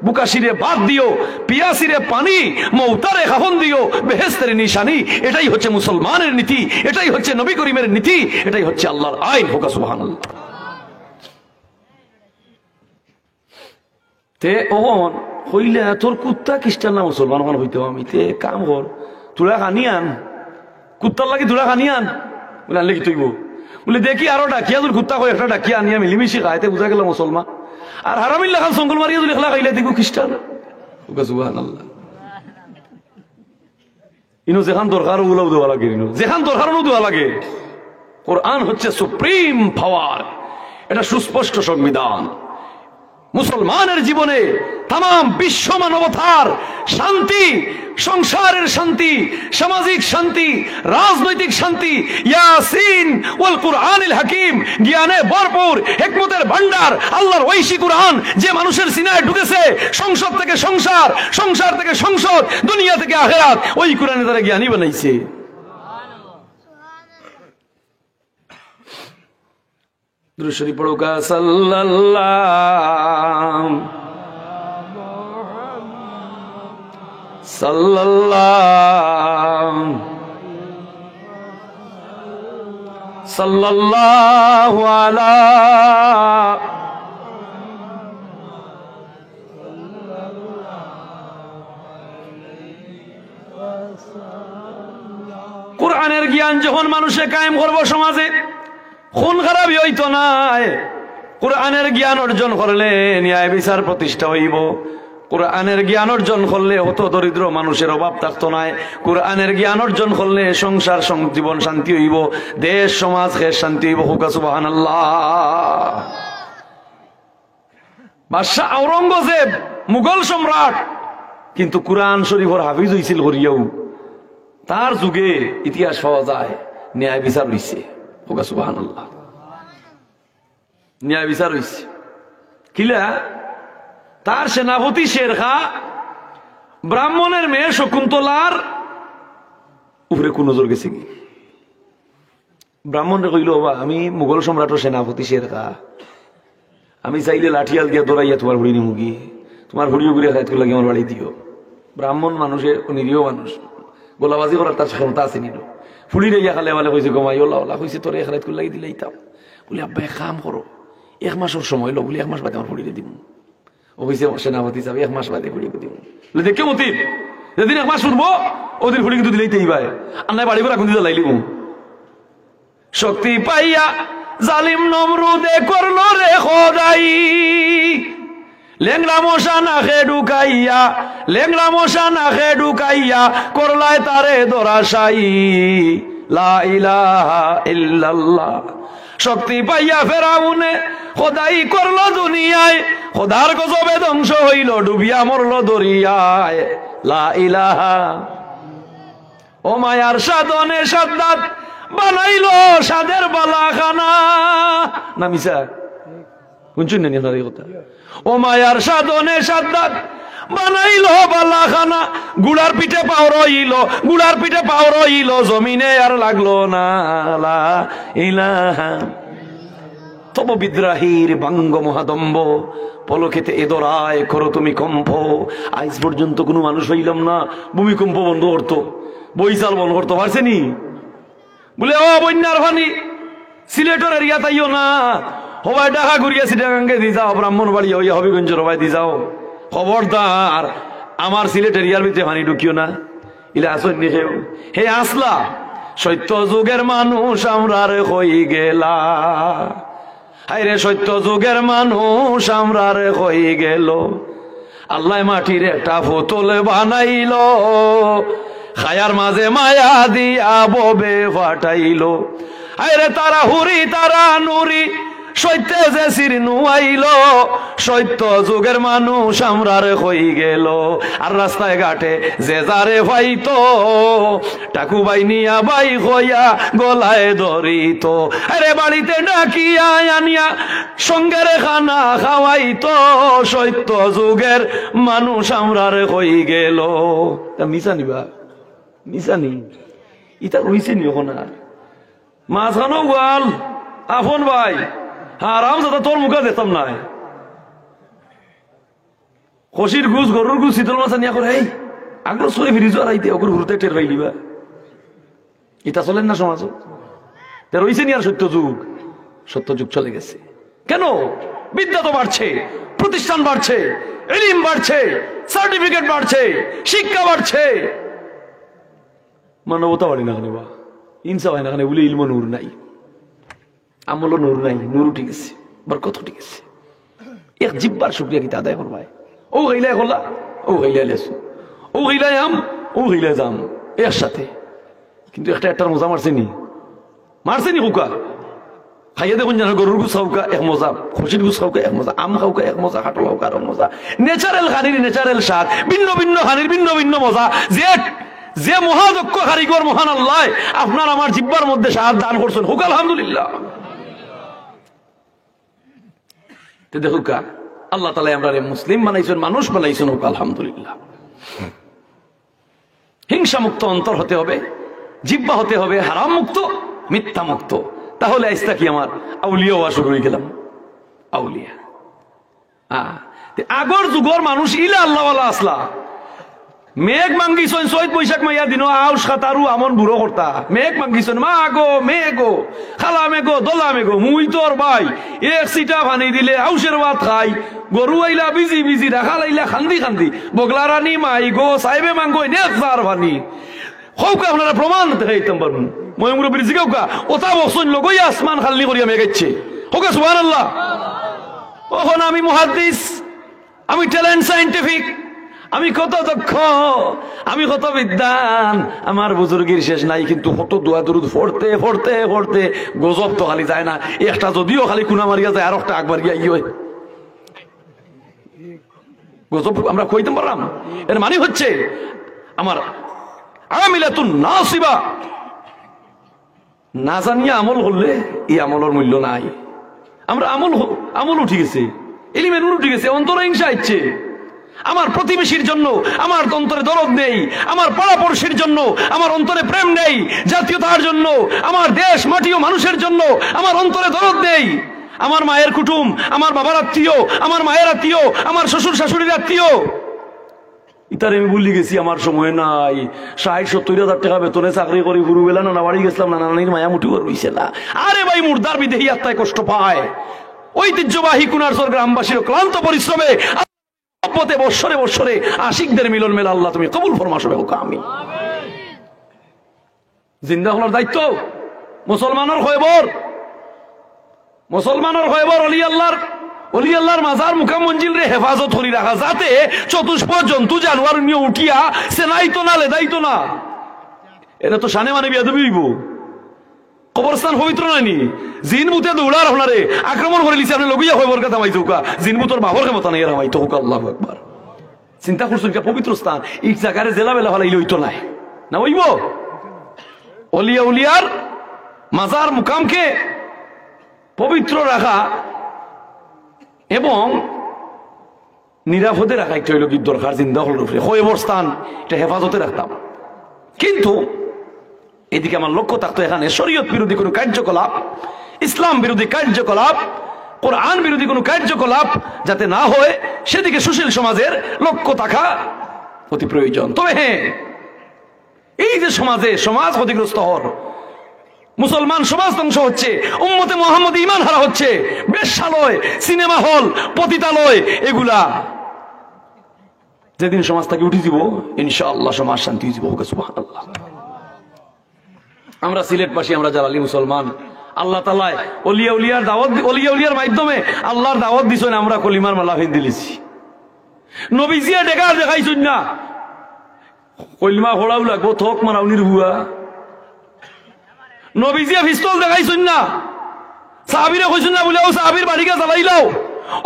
বুকাশিরে বাদ দিও, পিয়াসিরে পানি, মৌতারে খাফন দিও, বেহেস্তের নিশানি। এটাই হচ্ছে মুসলমানের নীতি, এটাই হচ্ছে নবী করিমের নীতি, এটাই হচ্ছে আল্লাহর আইন হোক। সুবহানাল্লাহ। তে ওহন হইলে তোর কুত্তা খ্রিস্টান না মুসলমান ওখান হইতে আমি তে কাম কর, তুলা খানি আন, কুত্তার লাগি তুলা খানি আন বলে আনলে কি তুইব বলে দেখি আরো ডাকিয়া তোর কুত্তা কয় একটা ডাকিয়া আনিয়া মিলিমিশি খাইতে বুঝা গেল মুসলমান। আর হারামিল্লা খান সঙ্গল মারিয়া যদি খেলা খাইলে দেখো খ্রিস্টান সুবহানাল্লাহ ইনো যেখান দরকার ওগুলো দেওয়া লাগে ইনো যেখান দরকার দেওয়া লাগে কোরআন হচ্ছে সুপ্রিম পাওয়ার এটা সুস্পষ্ট সংবিধান মুসলমানের জীবনে তাম বিশ্ব মানবতার শান্তি সংসারের শান্তি সামাজিক শান্তি রাজনৈতিক শান্তি ইয়াসিন ওয়াল কুরআনিল হাকিম জ্ঞানে ভরপুর হিকমতের ভান্ডার আল্লাহর ঐশী কুরআন যে মানুষের সিনায় ঢুকেছে সংসদ থেকে সংসার সংসার থেকে সংসদ দুনিয়া থেকে আখিরাত ওই কুরআনে তারা জ্ঞানী বানাইছে দুরূদ শরীফ পড়ুকা সাল্লাল্লাহু সাল্লাল্লাহু আলা কুরআনের জ্ঞান যখন মানুষে কায়েম করব সমাজে খুন খারাপি হইতো নাই কুরআনের জ্ঞান অর্জন করলে ন্যায় বিচার প্রতিষ্ঠা হইব কুরআনের জ্ঞান অর্জন করলে হত দরিদ্র মানুষের অভাব থাকতো না কুরআনের জ্ঞান অর্জন করলে সংসার জীবন শান্তি হইব দেশ সমাজ খের শান্তি হইব হুকা সুবহানাল্লাহ বাদশা আওরঙ্গজেব মুঘল সম্রাট কিন্তু কুরআন শরীফের হাফিজ হইছিল হরিয়াও তার যুগে ইতিহাস পাওয়া যায় ন্যায় বিচার হইছে হুকা সুবহানাল্লাহ ন্যায় বিচার হইছে কিলা তার সেনাপতি শেরখা ব্রাহ্মণের মেয়ে শকুন্তলার উপরে কোন নজর গেছে কি ব্রাহ্মণরে কইল বাবা আমি মুঘল সম্রাটের সেনাপতি শেরখা আমি চাইলে লাঠিয়াল দিয়া দৌড়াইয়া তোমার হুড়ি নিমুগি তোমার হুড়িও ঘুরে খাইতে লাগে আমার বাড়ি দিও ব্রাহ্মণ মানুষের নিরীহ মানুষ গোলাবাজি করার তার ক্ষমতা আছে নিল ফুলি রেগিয়া খালে বলে কইছে গমাই ওলা ওলা কইছে তোর এক রাত লাগি দিলেই তাও বলে আব্বা এক কাম করো এক মাসের সময় লো বলে এক মাস বাদে আমার হুড়িরে দিব ও কইছে সেনাপতি যাবে এক মাস বাদে হুড়ি দিব বলে দেখে মতি যেদিন এক মাস শুনবো ওদিন হুড়ি কিন্তু দিলেই ভাই আর নাই বাড়ি করে এখন দিতে লাইলিব শক্তি পাইয়া জালিম নমরুদে করলো রে খোদাই লেংরা মশা নাখে ঢুকাইয়া লেংরা মশা নাখে ঢুকাইয়া করলায় তারে দরাশাই লা ইলাহা ইল্লাল্লাহ শক্তি পাইয়া ফেরাউনে খোদাই করলো দুনিয়ায় খোদার গজবে ধ্বংস হইল ডুবিয়া মরলো দরিয়ায় লা ইলাহা ও মায়ার সাধনে সাদ্দাত বানাইলো সাদের বালাখানা না মিশা শুনছেন না আপনার এই কথা ও মায়ার সাধনে সাদ্দাত বানাইলো বালাখানা গুড়ার পিঠে পাও রইল গুড়ার পিঠে পাও রইল জমিনে আর লাগলো না লা ইলাহা তব বিদ্রাহীর বাঙ্গ মহাদম্ব পলকেতে এদরায় করো তুমি কম্প আজ পর্যন্ত কোনো মানুষ হইলাম না ভূমিকম্প বন্ধ করতো বইচাল বন্ধ করতে পারছেনি বলে ও বন্যার পানি সিলেটের এরিয়া তাইও না হবাই ঢাকা ঘুরিয়া সিটাগাঙ্গে দি যাও ব্রাহ্মণ বাড়ি হইয়া হবিগঞ্জ রবাই দি যাও খবরদার আমার সিলেট এরিয়ার ভিতরে পানি ঢুকিও না ইলে আসন নি হে আসলা সত্য যুগের মানুষ আমরা রে হই গেলা হাইরে সত্য যুগের মানুষ আমরা রে হই গেল আল্লাহ মাটির একটা বোতল বানাইল খায়ার মাঝে মায়া দিয়া ববে ফাটাইলো আরে তারা হুরি তারা নুরি সত্যে যে সির নুয়াইল সত্য যুগের মানুষ আমরার হই গেল আর রাস্তায় ঘাটে যে যারে ভাইতো টাকু বাই নিয়া বাই হইয়া গলায় ধরিত আরে বাড়িতে ডাকিয়া আনিয়া সঙ্গের খানা খাওয়াইতো সত্য যুগের মানুষ আমরার হই গেল মিশা নিবা মিশানি ইটা রইছে নি এখন আর মাঝখানো গোয়াল আপন ভাই আরাম যাতে তোর মুখে দিতাম নাই খসির গুছ গরুর গুছ শীতল মাছ নিয়া করে এই আগলো সই ফিরি যাওয়ার আইতে ওগুর ঘুরতে টের পাই দিবা এটা চলেন না সমাজ তে রইছে নি আর সত্য যুগ চলে গেছে কেন বিদ্যা তো বাড়ছে প্রতিষ্ঠান বাড়ছে ইলম বাড়ছে সার্টিফিকেট বাড়ছে শিক্ষা বাড়ছে মানবতা বাড়ি না বা ইনসা হয় না বলে ইলম নূর নাই আমল নূর নাই নূর ঠিক আছে বরকত ঠিক আছে এক জিব্বার শুক্রিয়া কিতা আদায় করবাই ও হইলাই হলা ও হইলাই লেসু ও হইলাই আম ও হইলাই যাম এর সাথে কিন্তু একটা মজা মারছেনি হুকা খাইয়া দেখুন জানো গরুর গুছ খাওকা এক মজা খুশির গুছ খাওকা এক মজা আম খাওকা এক মজা কাটল খাওকা আর মজা ন্যাচারাল খানির ন্যাচারাল স্বাদ ভিন্ন ভিন্ন খানির ভিন্ন ভিন্ন মজা যে মহাদক্ষ কারিগর মহান আল্লাহ আপনার আমার জিব্বার মধ্যে স্বাদ দান করছেন হুক আলহামদুলিল্লাহ। দেখুকা আল্লাহ তাআলা আমরা মুসলিম বানাইছেন মানুষ বানাইছেন হুক আলহামদুলিল্লাহ। হিংসা মুক্ত অন্তর হতে হবে, জিব্বা হতে হবে হারাম মুক্ত মিথ্যা মুক্ত, তাহলে আইসটা কি আমার আউলিয়া হওয়া শুরু হয়ে গেলাম। আউলিয়া আগর যুগর মানুষ ইলা আল্লাহওয়ালা আসলা মেঘ মাঙ্গিছন 6 বৈশাখ মাইয়া দিন আউস খাতারু আমন বুড়ো কর্তা মেঘ মাঙ্গিছন মা গো মেঘো খালা মেঘো দোলা মেঘো মুই তোর ভাই এক সিটা ভানি দিলে আউসের ভাত খাই গরু আইলা বিজি বিজি রাখা লাইলা খান্দি খান্দি বগলা রানী মাই গো সাহেবে মাঙ্গো নেকজার ভানি হোক আপনারা প্রমাণ দেখাইতাম পারুন ময়মুর বিরজি কাউকা ওটা বসন লগই আসমান খালি করিয়া মেঘাচ্ছে হোক সুবহানাল্লাহ। ওখন আমি মুহাদ্দিস, আমি ট্যালেন্ট সায়েন্টিফিক, আমি কত দক্ষ, আমি কত বিদ্বান, আমার বুজুর্গির শেষ নাই, কিন্তু কত দোয়া দরুদ পড়তে পড়তে পড়তে গজব তো খালি যায় না, একটা যদিও খালি কুনা মারিয়া যায় আর একটা আকবার গিয়া ইয়ে গজব আমরা কইতে পারলাম। এর মানে হচ্ছে আমার আমিলাতুন নাসিবা, না জানিয়া আমল করলে এই আমলের মূল্য নাই। আমরা আমল উঠে গেছে, এলিমেন্ট উঠে গেছে, অন্তরে হিংসা ইচ্ছে, আমার প্রতিবেশীর জন্য আমার অন্তরে দরদ নেই, আমার পাড়াপড়শির জন্য আমার অন্তরে প্রেম নেই, জাতীয়তার জন্য আমার দেশ মাটি ও মানুষের জন্য আমার অন্তরে দরদ নেই, আমার মায়ের কুটুম, আমার বাবার আত্মীয়, আমার মায়ের আত্মীয়, আমার শ্বশুর শাশুড়ির আত্মীয়, ইতারে আমি ভুলি গেছি আমার সময় নাই। 60-70 হাজার টাকা বেতনে চাকরি করি গুরু বেলা নানা বাড়ি গেছিলাম, নানা নানির মায়া মুঠি রইছে না। আরে ভাই মুর্দার বিদেহী আত্মায় কষ্ট পায়। ঐতিহ্যবাহী কুনারচর গ্রামবাসীর ক্লান্ত পরিশ্রমে বৎসরে বৎসরে আশিকদের মিলন মেলা আল্লাহ তুমি কবুল ফরমাসবে হোক আমি। জিন্দা হলার দায়িত্ব মুসলমানের খয়বর অলি আল্লাহর মাজার মুকাম মঞ্জিল রে হেফাজত করি রাখা, যাতে চতুষ্প জন্তু জানোয়ার নিয়ে উঠিয়া সে নাইতো না লেদাইতো না। এটা তো শানে মানে বিয়াদবি হইব, কবরস্থান পবিত্র নাইনি, জিন বুতে দৌড়ার আপনারে আক্রমণ করে লিছে, আপনি লগিয়া খবর কথা মাইতো কা জিন বুতর বাবর ক্ষমতা নাই রামাইতো হোক আল্লাহু আকবার। চিন্তা করছেন কা পবিত্র স্থান এই জায়গায় জেলা বেলা হলাইলে হইতো নাই না হইব। অলিয়া উলিয়ার মাজার মুকামকে পবিত্র রাখা এবং নিরাপদে রাখা একটা হইল কি দরকার। জিন্দা হল রূপে খবর স্থান এটা হেফাজতে রাখতাম, কিন্তু এদিকে আমার লক্ষ্য থাকতো এখানে শরীয়ত বিরোধী কোনো কার্যকলাপ, ইসলাম বিরোধী কার্যকলাপ, কোরআন বিরোধী কোনো কার্যকলাপ যাতে না হয় সেদিকে সুশীল সমাজের লক্ষ্য থাকা অতি প্রয়োজন। তবে হ্যাঁ, এই যে সমাজ ক্ষতিগ্রস্ত হওয়ার, মুসলমান সমাজ ধ্বংস হচ্ছে, উম্মতে মুহাম্মদ ঈমান হারা হচ্ছে, বেশ্যালয়, সিনেমা হল, পতিতালয়, এগুলা যেদিন সমাজ থেকে উঠে দিব ইনশাআল্লাহ সমাজ শান্তি হয়ে যাব। সুবহানাল্লাহ। আমরা সিলেটবাসী, আমরা জালালি মুসলমান, আল্লাহ তাআলা ওলিয়া উলিয়ার মাধ্যমে আল্লাহর দাওয়াত দিছেন, আমরা কলিমার মালা ফেন দিলেছি। নবীজিয়া দেখাইছেন না কলিমা পড়াও লাগবো, থক মারাউনির হুয়া। নবীজিয়া পিস্তল দেখাইছেন না, সাহাবীরা কইছেন না বলে ও সাহাবীর বাড়িকে জ্বালাইলাও,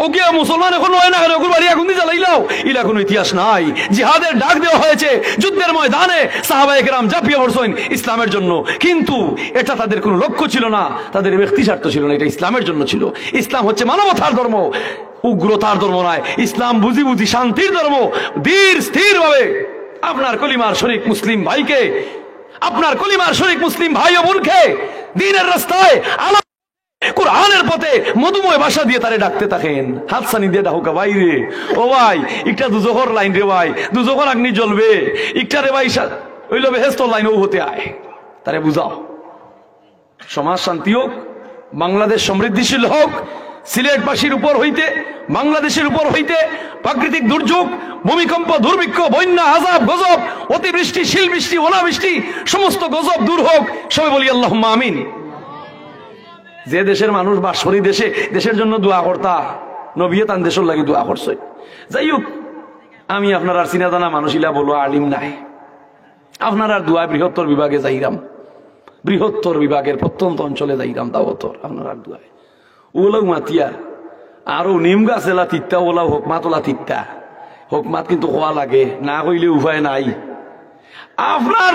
ওকে মুসলমান এখন হয় না, ওগুর বাড়ি আগুন দিয়ে জ্বালাইলাও। এরা কোনো ইতিহাস নাই। জিহাদের ডাক দেওয়া হয়েছে, যুদ্ধের ময়দানে সাহাবায়ে কেরাম ঝাঁপিয়ে পড়ছেন ইসলামের জন্য, কিন্তু এটা তাদের কোনো লক্ষ্য ছিল না, তাদের ব্যক্তি স্বার্থ ছিল না, এটা ইসলামের জন্য ছিল। ইসলাম হচ্ছে মানবতার ধর্ম, উগ্রতার ধর্ম নয়। ইসলাম বুঝি শান্তির ধর্ম। ধীর স্থির ভাবে আপনার কলিমার শরীক মুসলিম ভাইকে, আপনার কলিমার শরীক মুসলিম ভাই ও বোনকে দ্বীনের রাস্তায় কোরআনের পথে মধুময় ভাষা দিয়ে তারে ডাকতে থাকেন। হাতছানি দিয়ে ডাকুকা ভাই রে, ও ভাই একটা দুজোহর লাইন রে ভাই, দুজোহর আগ্নি জ্বলবে, একটা রে ভাই ওই লোভে হেস্তর লাইন ও হতে আয়, তারে বুঝাও। সমাজ শান্তি হোক, বাংলাদেশ সমৃদ্ধিশীল হোক, সিলেটবাসীর উপর হইতে, বাংলাদেশের উপর হইতে প্রাকৃতিক দুর্যোগ, ভূমিকম্প, দুর্ভিক্ষ, বন্যা, আযাব, গজব, অতিবৃষ্টি, শিলবৃষ্টি, অনাবৃষ্টি, সমস্ত গজব দূর হোক। সবাই বলি আল্লাহুম্মা আমিন। যে দেশের মানুষ বাস করি দেশের জন্য দোয়া করতা, নবিয়ে তান দেশের লাগি দোয়া করছে। যাই হোক, আমি আপনার আর চিনা জানা মানুষিলা বলো আলিম নাই, আপনার আর দোয়া বৃহত্তর বিভাগে যাইরাম, বৃহত্তর বিভাগের প্রত্যন্ত অঞ্চলে যাইরাম দাওয়াতর আপনার আর দোয়ায় ওলাও মাতিয়া আরো নিম গাছ এলা তিত্তা ওলাও হকমাত ওলা তিত্তা হকমাত কিন্তু হওয়া লাগে, না হইলে উপায় নাই। আপনার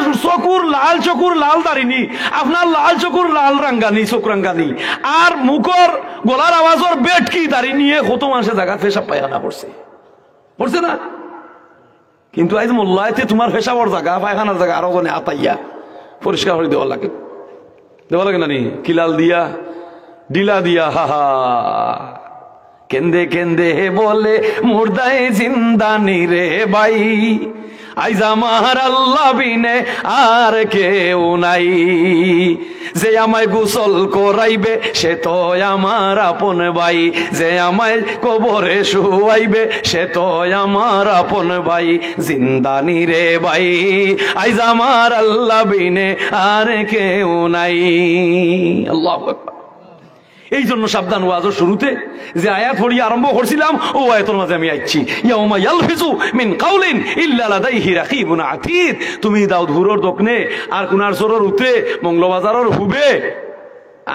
চকুর লাল দাড়িনি, আপনার লাল চকুর লাল রাঙ্গানি চোখ রাঙ্গানি, আর মুখর গলার আওয়াজের বেটকি দাড়ি নিয়ে কত মানুষের জায়গা পেশাব পায়খানা করছে, করছে না? কিন্তু আজ মোল্লাইতে তোমার পেশাবর জায়গা পায়খানার জায়গা আরো জনে আতাইয়া পরিষ্কার করে দেওয়া লাগে না নি? কিলাল দিয়া ডিলা দিয়া হা হা কেন্দে কেন্দে বলে মুর্দায় জিন্দানি রে ভাই, আইজ আমার আল্লাহ বিনে আর কেউ নাই, যে আমায় গোসল করাইবে সে তো আমার আপন ভাই, যে আমায় কবরে শুয়াইবে সে তো আমার আপন ভাই, জিন্দানি রে ভাই, আইজ আমার আল্লাহ বিনে আর কেউ নাই। আল্লাহু আকবার। এই জন্য সাবধান ওয়াজের শুরুতে যে আয়াত পড়িয়ে আরম্ভ করছিলাম, ও আয়াতের মাঝে আমি আইছি, ইয়াউমা ইয়ালফিজু মিন কাউলিন ইল্লা লাদাইহি রাকিবুন আতীদ। তুমি দাউদ হুরর দোকনে আর কুনার সরর উতরে মঙ্গলবাজারের হুবে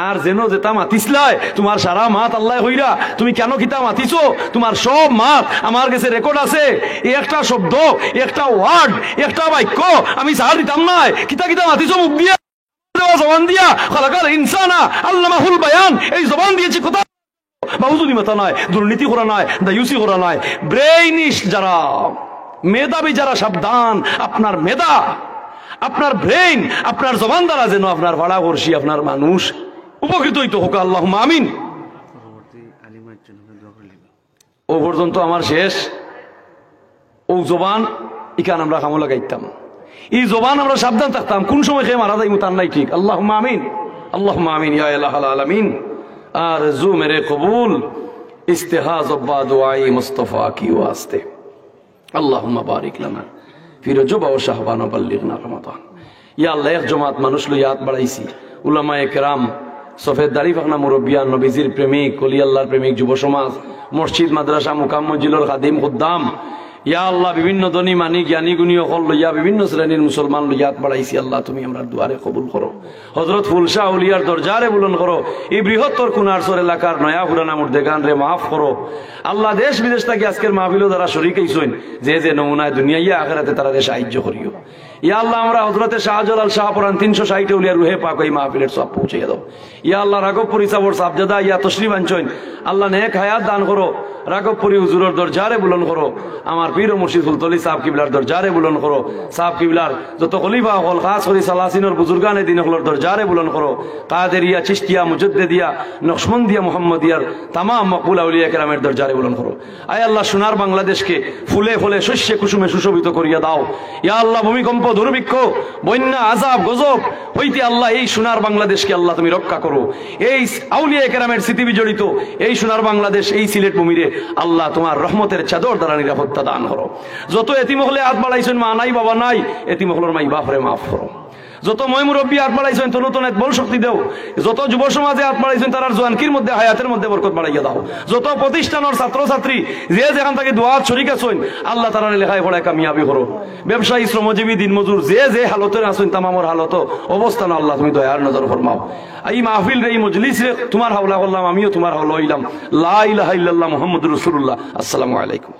আর যেন যেটা মাতিসলাই তোমার সারা মাত আল্লাহ হইরা, তুমি কেন কিতা মাতিছো? তোমার সব মাত আমার কাছে রেকর্ড আছে, একটা শব্দ, একটা ওয়ার্ড, একটা বাক্য আমি ছাড় দিতাম না। কিতা কিতা মাতিছো মুখ দিয়া, জবান দিয়া, খালাকাল ইনসানা আল্লামাহুল বায়ান, এই জবান দিয়েছি কোথা? বাউজুদি মাথা নয়, দুর্নীতি করা নয়, দায়ুসি করা নয়, ব্রেইনিশ যারা, মেধাবী যারা, সাবধান। আপনার মেধা, আপনার ব্রেইন, আপনার জবান দ্বারা যেন আপনার ভাড়া বর্ষী আপনার মানুষ উপকৃত হইতে হোক। আল্লাহুম্মা আমিন। ও পর্যন্ত আমার শেষ। ও জবান ইখান আমরা খামো লাগাইতাম, এই জবান আমরা সাবধান থাকতাম, কোন সময় খেয়ে মারা যাই তার নাই ঠিক। আল্লাহুম্মা আমিন, আল্লাহুম্মা আমিন ইয়া ইলাহাল আলামিন। আর জু মেরে কবুল ইস্তেহাজ আব্বা দুআই মুস্তাফা কি ওয়াস্তে। আল্লাহুম্মা বারিক লানা ফি রজব ওয়া শাহবান ওয়া বাল্লিগনা রমাদান। ইয়া আল্লাহ, এক জমাত মানুষ লইয়াত বাড়াইছি, উলামায়ে কেরাম, সফেদ দাড়ি ফাকনা মুরব্বিয়ান, নবীজির প্রেমিক, ওলি আল্লাহর প্রেমিক যুব সমাজ, মসজিদ মাদ্রাসা মুকাম মসজিদুল খাদিম খুদ্দাম, ইয়া আল্লাহ বিভিন্ন ধনী মানি জ্ঞানী গুণী অকল লইয়া বিভিন্ন শ্রেণীর মুসলমান লইয়াত বাড়াইছি। আল্লাহ তুমি আমরা দুয়ারে কবুল করো, হযরত ফুলশাহ উলিয়ার দরজারে বুলন করো, এই বৃহত্তর কুনারসর এলাকার নয়া পুরানা মুর্দেগান রে মাফ করো। আল্লাহ দেশ বিদেশ থেকে আজকের মাহফিলও যারা শরীক হইছেন, যে যে নমুনায় দুনিয়া ইয়া আখিরাতে তারা সাহায্য করিও। ইয়া আল্লাহ আমরা হযরতে শাহজালাল শাহপুরান 360 উলিয়া রুহে পাক এই মাহফিলের সব পৌঁছে দাও। ইয়া আল্লাহ রাঘবপুরি সাবর সাবজাদা ইয়া তশরিফ আনছেন, আল্লাহ নেক হায়াত দান করো, রাঘবপুরি হুজুরের দরজারে বুলন করো, আমার পীর ও মুর্শিদ ফুলতলি সাহেব কিবলার দরজারে বুলন করো, সাহেব কিবলার যত খলিফা হল খাস করে সালাসিনের বুজুর্গানে দিন হলর দরজারে বুলন করো, কাদেরিয়া, চিশতিয়া, মুজদ্দিদিয়া, নকশবন্দিয়া, মুহাম্মদিয়ার তামাম মকবুল আউলিয়া কেরামের দরজারে বুলন করো। আয় আল্লাহ সোনার বাংলাদেশকে ফুলে ফুলে শস্যে কুসুমে সুশোভিত করিয়া দাও। ইয়া আল্লাহ ভূমিকম্প, দুর্ভিক্ষ, বন্যা, আযাব, গজব হইতে আল্লাহ এই সোনার বাংলাদেশকে আল্লাহ তুমি রক্ষা করো। এই আউলিয়া কেরামের স্মৃতি বিজড়িত এই সোনার বাংলাদেশ, এই সিলেট ভূমিরে আল্লাহ তোমার রহমতের চাদর দ্বারা নিরাপত্তা দান করো। যত এতিম হলে হাত বাড়াইছেন, মা নাই বাবা নাই, এতিম হলের মাই বাপরে মাফ করো। যত মই মুরব্বী হাত বাড়াইছেন তো নতুন বল শক্তি দেও। যত যুব সমাজে হাত বাড়াইছেন তার জোয়ানকির মধ্যে, হায়াতের মধ্যে বরকত বাড়াইয়া দাও। যত প্রতিষ্ঠানের ছাত্র ছাত্রী যে যেখান থেকে দোয়াত শরীক আছেন, আল্লাহ তারা লেখায় পড়ায় কামিয়াবি করো। ব্যবসায়ী, শ্রমজীবী, দিনমজুর যে যে হালতের আছেন, তামামর হালত অবস্থান আল্লাহ তুমি দয়ার নজর ফরমাও। এই মাহফিল রে, এই মজলিস রে তোমার হাওলা করলাম, আমিও তোমার হাওলা হইলাম। লা ইলাহা ইল্লাল্লাহ মুহাম্মাদুর রাসূলুল্লাহ। আসসালামু আলাইকুম।